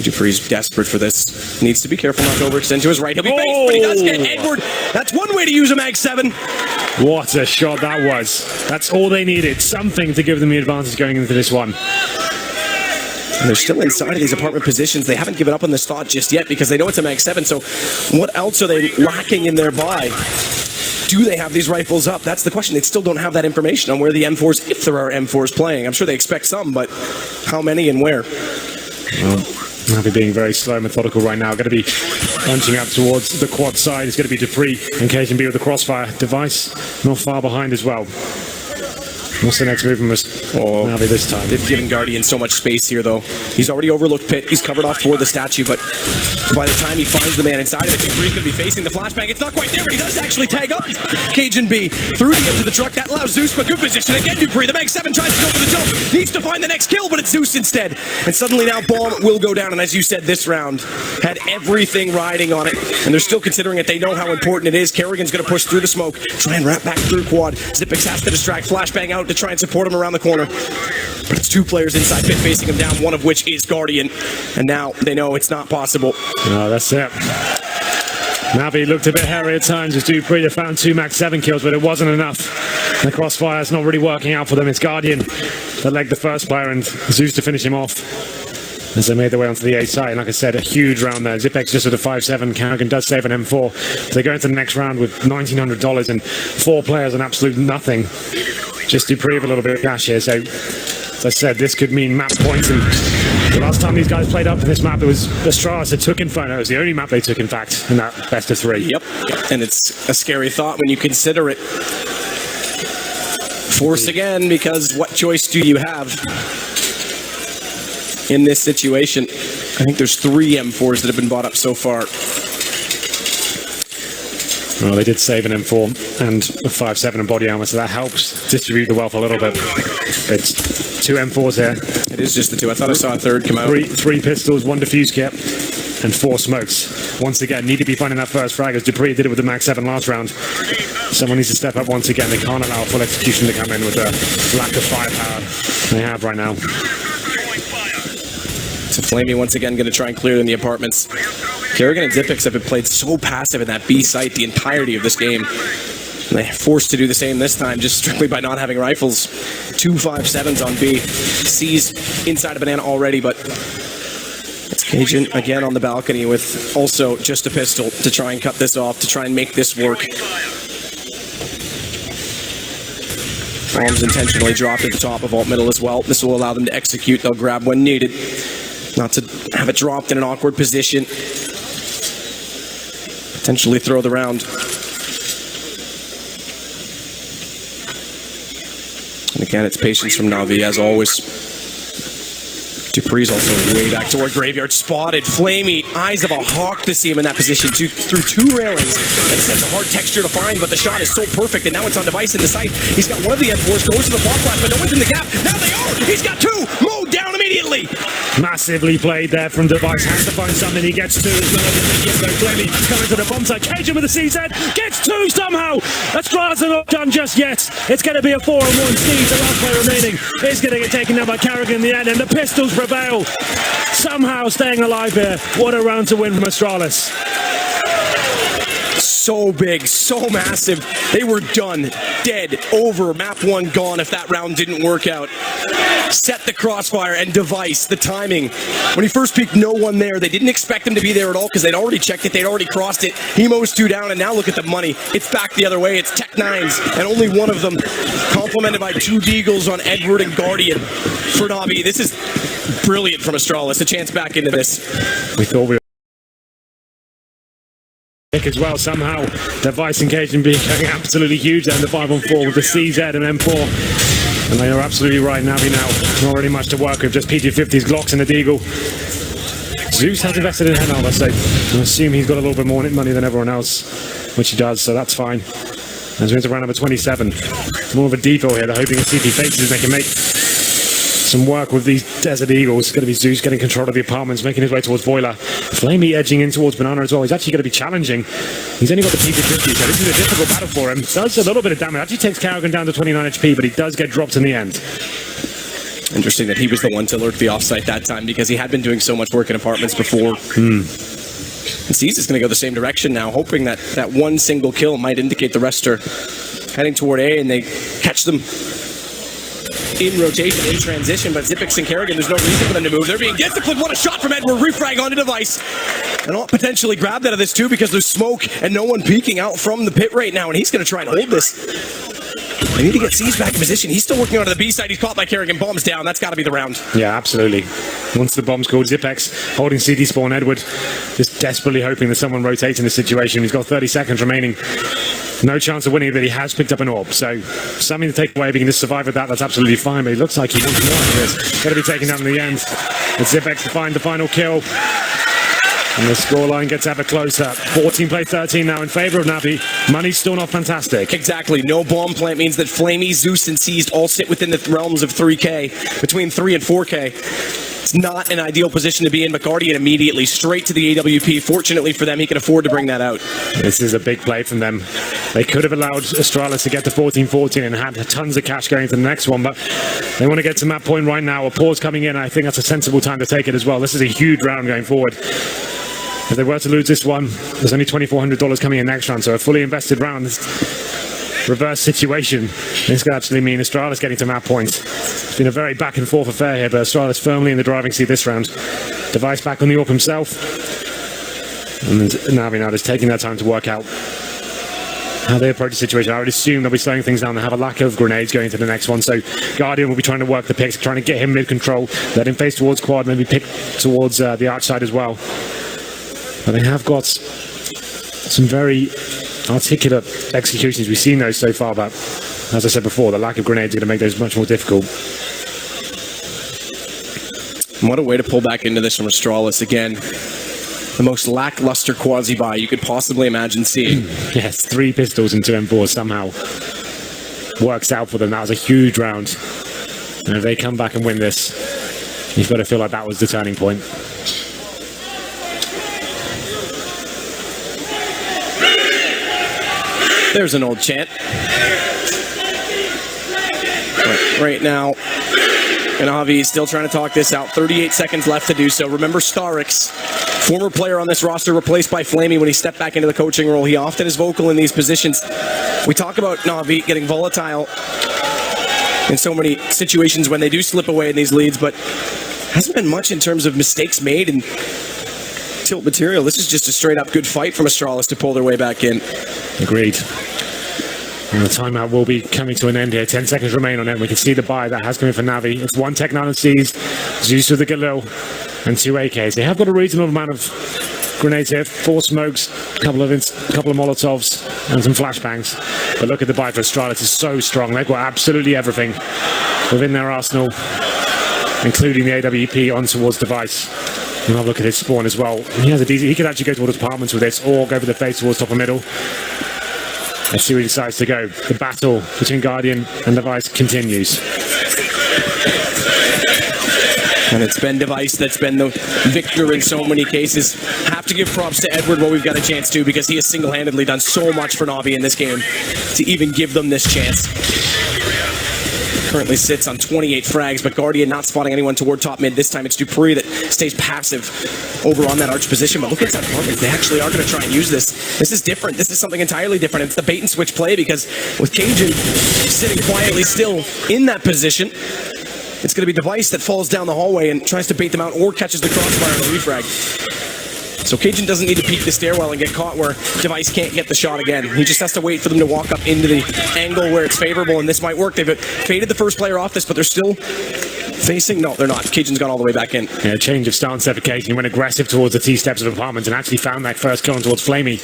Dupree's desperate for this. Needs to be careful not to overextend to his right. He'll be faced, but he does get Edward. That's one way to use a Mag 7. What a shot that was. That's all they needed. Something to give them the advantage going into this one. And they're still inside of these apartment positions. They haven't given up on this thought just yet because they know it's a Mag 7. So what else are they lacking in their buy? Do they have these rifles up? That's the question. They still don't have that information on where the M4s, if there are M4s playing. I'm sure they expect some, but how many and where? Well, Navi being very slow and methodical right now. Going to be punching up towards the quad side. It's going to be Dupree and KGB with the crossfire. Device not far behind as well. What's the next movement? Navi this time. They've given Guardian so much space here, though. He's already overlooked Pit. He's covered off for the statue, but by the time he finds the man inside of it, Dupree's going to be facing the flashbang. It's not quite there, but he does actually tag up Cajun B through the edge of the truck. That allows Zeus, but good position. Again, Dupree. The Mag 7 tries to go for the jump. Needs to find the next kill, but it's Zeus instead. And suddenly now Bomb will go down. And as you said, this round had everything riding on it. And they're still considering it. They know how important it is. Kerrigan's going to push through the smoke, try and wrap back through quad. Zipex has to distract. Flashbang out to try and support him around the corner. But it's 2 players inside Pit facing him down, one of which is Guardian. And now they know it's not possible. No, that's it. Navi looked a bit hairy at times as Dupree found 2 Max 7 kills, but it wasn't enough. The crossfire's not really working out for them. It's Guardian that legged the first player and Zeus to finish him off as they made their way onto the A side. And like I said, a huge round there. Zipex just with a 5-7. Kerrigan does save an M4. So they go into the next round with $1,900 and 4 players and absolute nothing. Just Dupree with a little bit of cash here. So, as I said, this could mean map points. And the last time these guys played up in this map, it was Astralis that took Inferno. It was the only map they took, in fact, in that best of 3. Yep. And it's a scary thought when you consider it. Force again, because what choice do you have in this situation? I think there's 3 M4s that have been bought up so far. Well, they did save an M4 and a 5-7 and body armor, so that helps distribute the wealth a little bit. It's 2 M4s here. It is just the 2. I thought I saw a third come out. 3 pistols, 1 defuse kit, and 4 smokes. Once again, need to be finding that first frag as Dupree did it with the Max 7 last round. Someone needs to step up once again. They can't allow full execution to come in with the lack of firepower they have right now. So Flamey once again going to try and clear in the apartments. Kerrigan and Zipex have been played so passive in that B site the entirety of this game. And they're forced to do the same this time, just strictly by not having rifles. 2 5-7s on B. C's inside a banana already, but it's Cajun again on the balcony with also just a pistol to try and cut this off, to try and make this work. Bombs intentionally dropped at the top of alt middle as well. This will allow them to execute. They'll grab when needed. Not to have it dropped in an awkward position. Potentially throw the round. And again, it's patience from Navi, as always. Dupree's also way back toward Graveyard. Spotted. Flamey. Eyes of a hawk to see him in that position. Through 2 railings. That sets a hard texture to find, but the shot is so perfect, and now it's on Device in the sight. He's got one of the M4s, goes to the block flash, but no one's in the gap. Now they are! He's got 2! Mowed down immediately! Massively played there from Device. Has to find something. He gets two. Flemmy coming to the bomb side. Cajun with the CZ. Gets two somehow. Astralis are not done just yet. It's going to be a 4-on-1. Steve, the last player remaining, is going to get taken down by Carrigan in the end. And the Pistols prevail. Somehow staying alive here. What a round to win from Astralis. So big, so massive. They were done, dead, over, map one gone if that round didn't work out. Set the crossfire and Device, the timing. When he first peaked, no one there. They didn't expect him to be there at all because they'd already checked it, they'd already crossed it. Hemo's 2 down, and now look at the money. It's back the other way. It's Tech 9s, and only one of them complemented by 2 Deagles on Edward and Guardian for Navi. This is brilliant from Astralis. A chance back into this. We thought we as well somehow. Device engaged in becoming absolutely huge and the 5-on-4 with the CZ and M4, and they are absolutely right. Navi now not really much to work with, just PG50s, Glocks and a Deagle. Zeus has invested in Henalva, so I assume he's got a little bit more money than everyone else, which he does, so that's fine. As we into round number 27, more of a default here. They're hoping the CP faces they can make some work with these Desert Eagles. It's going to be Zeus getting control of the apartments, making his way towards Boiler. Flamey edging in towards Banana as well. He's actually going to be challenging. He's only got the PG50, so this is a difficult battle for him. Does a little bit of damage. Actually takes Carrigan down to 29 HP, but he does get dropped in the end. Interesting that he was the one to lurk the offsite that time because he had been doing so much work in apartments before. And C's is going to go the same direction now, hoping that that one single kill might indicate the rest are heading toward A and they catch them in rotation, in transition, but Zipix and Carrigan, there's no reason for them to move. They're being disciplined. What a shot from Edward. Refrag onto Device. And I'll potentially grab that of this too because there's smoke and no one peeking out from the pit right now, and he's going to try and hold this. They need to get C's back in position. He's still working onto the B side. He's caught by Carrigan. Bombs down. That's got to be the round. Yeah, absolutely. Once the bomb's called, Zipex holding CD spawn. Edward just desperately hoping that someone rotates in this situation. He's got 30 seconds remaining. No chance of winning, but he has picked up an orb. So something to take away. If he can just survive with that, that's absolutely fine. But he looks like he wants more of this. Going to be taken down in the end. It's Zipex to find the final kill. And the scoreline gets ever closer. 14 play 13 now in favor of Navi. Money's still not fantastic. Exactly. No bomb plant means that Flamey, Zeus, and Seized all sit within the realms of 3K, between 3 and 4K. It's not an ideal position to be in, but Guardian immediately straight to the AWP. Fortunately for them, he can afford to bring that out. This is a big play from them. They could have allowed Astralis to get to 14-14 and had tons of cash going to the next one, but they want to get to map point right now. A pause coming in. I think that's a sensible time to take it as well. This is a huge round going forward. If they were to lose this one, there's only $2,400 coming in next round, so a fully invested round. Reverse situation. This could actually mean Astralis getting to map points. It's been a very back and forth affair here, but Astralis firmly in the driving seat this round. Device back on the AWP himself. And Navi now just taking their time to work out how they approach the situation. I would assume they'll be slowing things down. They have a lack of grenades going to the next one, so Guardian will be trying to work the picks, trying to get him mid-control, let him face towards quad, maybe pick towards the arch side as well. But they have got some very articulate executions. We've seen those so far, but as I said before, the lack of grenades are going to make those much more difficult. What a way to pull back into this from Astralis again. The most lackluster quasi-buy you could possibly imagine seeing. Yes, 3 pistols and 2 M4s somehow works out for them. That was a huge round. And if they come back and win this, you've got to feel like that was the turning point. There's an old chant. Right now, and Avi is still trying to talk this out. 38 seconds left to do so. Remember Starix, former player on this roster, replaced by Flamey when he stepped back into the coaching role. He often is vocal in these positions. We talk about Navi getting volatile in so many situations when they do slip away in these leads, but hasn't been much in terms of mistakes made and tilt material. This is just a straight up good fight from Astralis to pull their way back in. Agreed. And the timeout will be coming to an end here. 10 seconds remain on it. We can see the buy that has come in for Navi. It's 1 Tech 9 seized, Zeus with the Galil, and 2 AKs. They have got a reasonable amount of grenades here. 4 smokes, a couple of Molotovs, and some flashbangs. But look at the buy for Astralis. It's so strong. They've got absolutely everything within their arsenal, including the AWP on towards Device. And have a look at his spawn as well. He has a decent, he could actually go towards apartments with this, or go for the face towards top of middle. Let's see where he decides to go. The battle between Guardian and Device continues. And it's been Device that's been the victor in so many cases. Have to give props to Edward while we've got a chance to, because he has single-handedly done so much for Na'Vi in this game to even give them this chance. Currently sits on 28 frags, but Guardian not spotting anyone toward top mid. This time it's Dupree that stays passive over on that arch position. But look at that apartment. They actually are going to try and use this. This is different. This is something entirely different. It's the bait and switch play, because with Cajun sitting quietly still in that position, it's going to be Device that falls down the hallway and tries to bait them out or catches the crossfire on the refrag. So Cajun doesn't need to peek the stairwell and get caught where Device can't get the shot again. He just has to wait for them to walk up into the angle where it's favorable, and this might work. They've faded the first player off this, but they're still facing... No, they're not. Cajun's gone all the way back in. Yeah, change of stance there for Cajun. He went aggressive towards the T-steps of apartments and actually found that first kill towards Flamey.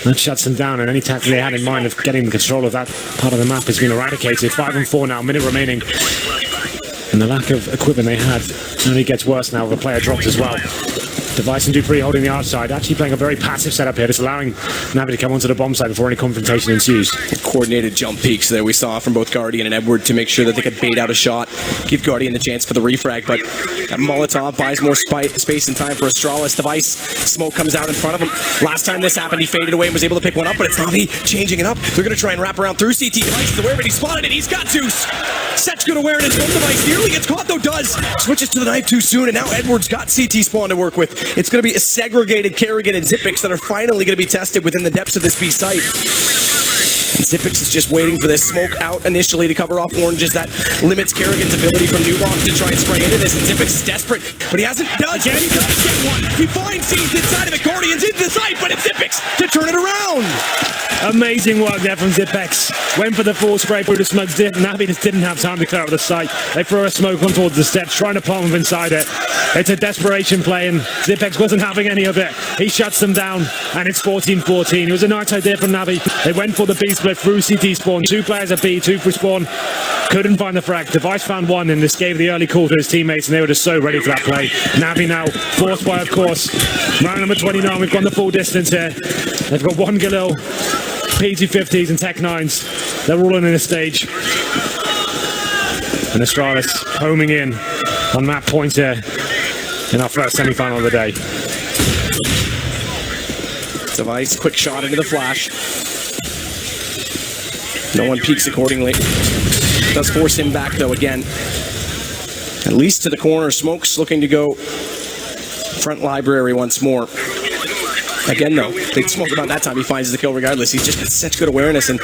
That shuts them down, and any tactic they had in mind of getting control of that part of the map has been eradicated. 5-4 now, minute remaining. And the lack of equipment they had only gets worse now with a player dropped as well. Device and Dupree holding the outside, actually playing a very passive setup here, just allowing Na'Vi to come onto the bomb side before any confrontation ensues. Coordinated jump peeks there we saw from both Guardian and Edward to make sure that they could bait out a shot, give Guardian the chance for the refrag, but that Molotov buys more space and time for Astralis. Device, smoke comes out in front of him. Last time this happened, he faded away and was able to pick one up, but it's Na'Vi changing it up. They're going to try and wrap around through CT. Device is aware, but he spotted it. He's got Zeus. Such good awareness from Device. Nearly gets caught, though, does. Switches to the knife too soon, and now Edward's got CT spawn to work with. It's going to be a segregated Kerrigan and Zipix that are finally going to be tested within the depths of this B site. And Zipix is just waiting for this smoke out initially to cover off oranges. That limits Kerrigan's ability from Newlock to try and spray into this, and Zipix is desperate, but he hasn't done it. He does get one. He finds Seeds inside of it. Guardian's into the site, but it's Zipix to turn it around. Amazing work there from Zipex. Went for the full spray through the smoke. Na'Vi just didn't have time to clear out the site. They throw a smoke on towards the steps, trying to palm him inside it. It's a desperation play, and Zipex wasn't having any of it. He shuts them down, and it's 14-14. It was a nice idea from Na'Vi. They went for the B split through CT spawn. 2 players at B, 2 for spawn. Couldn't find the frag. Device found one, and this gave the early call to his teammates, and they were just so ready for that play. Na'Vi now forced by, of course, round number 29. We've gone the full distance here. They've got one Galil, P250s and Tech 9s. They're all in this stage. And Astralis homing in on map points here in our first semi-final of the day. Device, quick shot into the flash. No one peeks accordingly. Does force him back though again. At least to the corner. Smoke's looking to go front library once more. Again though, they smoke about that time. He finds the kill regardless. He's just got such good awareness, and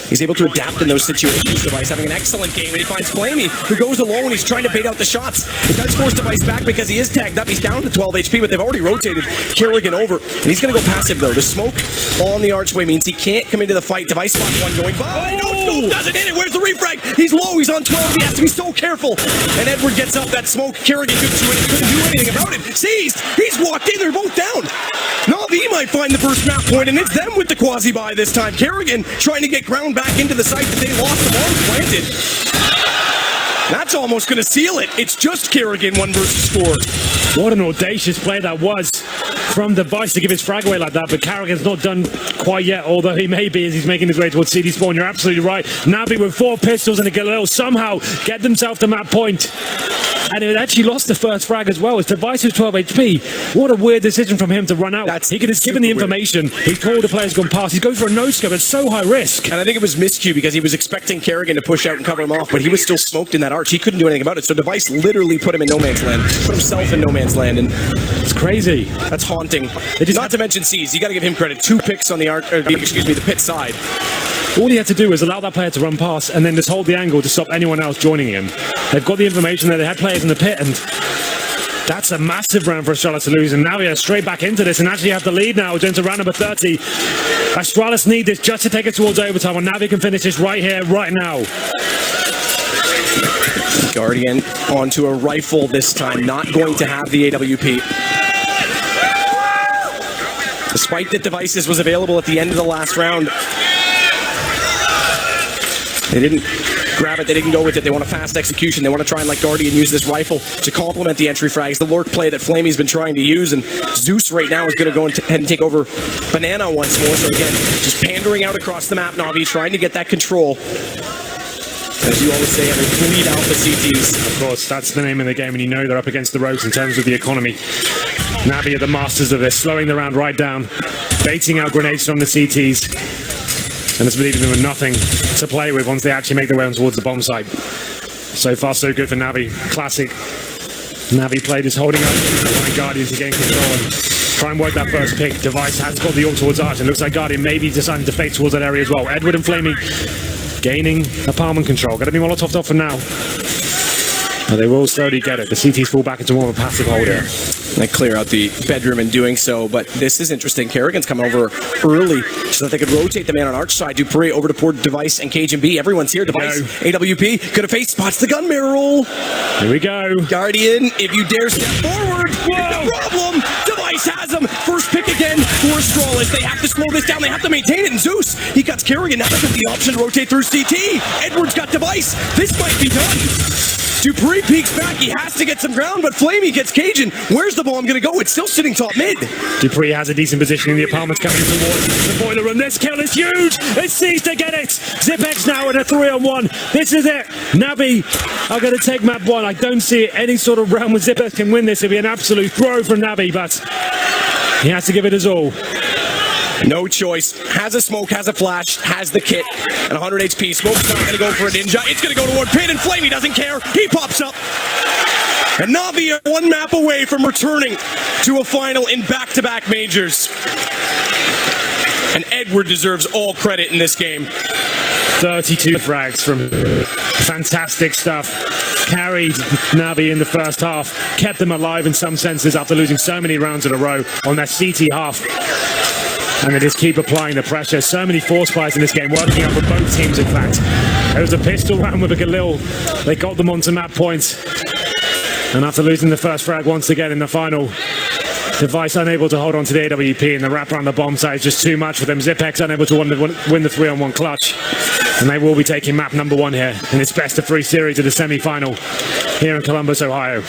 he's able to adapt in those situations. Device having an excellent game, and he finds Flamey, who goes alone. He's trying to bait out the shots. It does force Device back because he is tagged up. He's down to 12 HP, but they've already rotated Kerrigan over, and he's going to go passive though. The smoke on the archway means he can't come into the fight. Device spots one going by. No, doesn't hit it. Where's the refrag? He's low. He's on 12. He has to be so careful. And Edward gets up that smoke. Kerrigan couldn't do anything about it. Seized. He's walked in. They're both down. Na'Vi might find the first map point, and it's them with the quasi-buy this time. Kerrigan trying to get ground back into the site that they lost. The bombs planted. That's almost going to seal it. It's just Kerrigan 1 versus 4. What an audacious play that was from Device to give his frag away like that, but Kerrigan's not done quite yet, although he may be as he's making his way towards CD spawn. You're absolutely right. Na'Vi with 4 pistols and a Galil somehow get themselves to map point. And it actually lost the first frag as well. It's Device with 12 HP. What a weird decision from him to run out. He could have given the information. He told the players gone past. He's going for a no-scope. It's so high risk. And I think it was miscue because he was expecting Kerrigan to push out and cover him off, but he was still smoked in that arch. He couldn't do anything about it. So Device literally put him in no man's land. Put himself in no man's land. And it's crazy. That's haunting. Not to mention C's. You got to give him credit. 2 picks on the the pit side. All he had to do was allow that player to run past and then just hold the angle to stop anyone else joining him. They've got the information there. They had players in the pit, and that's a massive round for Astralis to lose. And now we are straight back into this and actually have the lead now into round number 30. Astralis need this just to take it towards overtime, and Na'Vi can finish this right here, right now. Guardian onto a rifle this time, not going to have the AWP. Despite that Devices was available at the end of the last round, they didn't grab it, they didn't go with it. They want a fast execution. They want to try and let Guardian use this rifle to complement the entry frags. The lurk play that Flamey's been trying to use, and Zeus right now is going to go ahead and take over Banana once more. So again, just pandering out across the map, Na'Vi trying to get that control. As you always say, Evan, bleed out the CTs. Of course, that's the name of the game, and you know they're up against the ropes in terms of the economy. Navi are the masters of this, slowing the round right down, baiting out grenades from the CTs, and it's leaving them with nothing to play with once they actually make their way on towards the bomb site. So far, so good for Navi. Classic Navi play, just holding up Guardian to gain control and try and work that first pick. Device has got the AWP towards Arch, and looks like Guardian maybe deciding to fade towards that area as well. Edward and Flamey gaining apartment control. Got to be Molotov off for now. But they will slowly get it. The CTs fall back into more of a passive hold here. They clear out the bedroom in doing so, but this is interesting. Kerrigan's coming over early so that they could rotate the man on Arch side. Dupree over to Port Device and Cajun B. Everyone's here. Device, AWP, could have faced, spots the gun barrel. Here we go. Guardian, if you dare step forward, no problem. Device has him. First pick again for Astralis. They have to slow this down. They have to maintain it. And Zeus, he cuts Kerrigan. Now they've got the option to rotate through CT. Edwards got Device. This might be done. Dupree peeks back. He has to get some ground, but Flamey gets Cajun. Where's the bomb going to go? It's still sitting top mid. Dupree has a decent position in the apartments coming towards the boiler room. This kill is huge. It sees to get it. Zipx now in a 3-on-1. This is it. Navi are going to take map 1. I don't see any sort of round where Zipx can win this. It'll be an absolute throw from Navi, but he has to give it his all. No choice. Has a smoke, has a flash, has the kit, and 100 HP. Smoke's not going to go for a ninja. It's going to go toward Pin, and Flamey doesn't care. He pops up. And Navi are one map away from returning to a final in back-to-back majors. And Edward deserves all credit in this game. 32 frags from fantastic stuff. Carried Navi in the first half. Kept them alive in some senses after losing so many rounds in a row on their CT half. And they just keep applying the pressure. So many force fires in this game, working out for both teams, in fact. There was a pistol round with a Galil. They got them onto map points. And after losing the first frag once again in the final, Device unable to hold on to the AWP, and the wrap around the bomb site is just too much for them. Zipx unable to win the 3-on-1 clutch. And they will be taking map number 1 here in this best of 3 series of the semi-final here in Columbus, Ohio.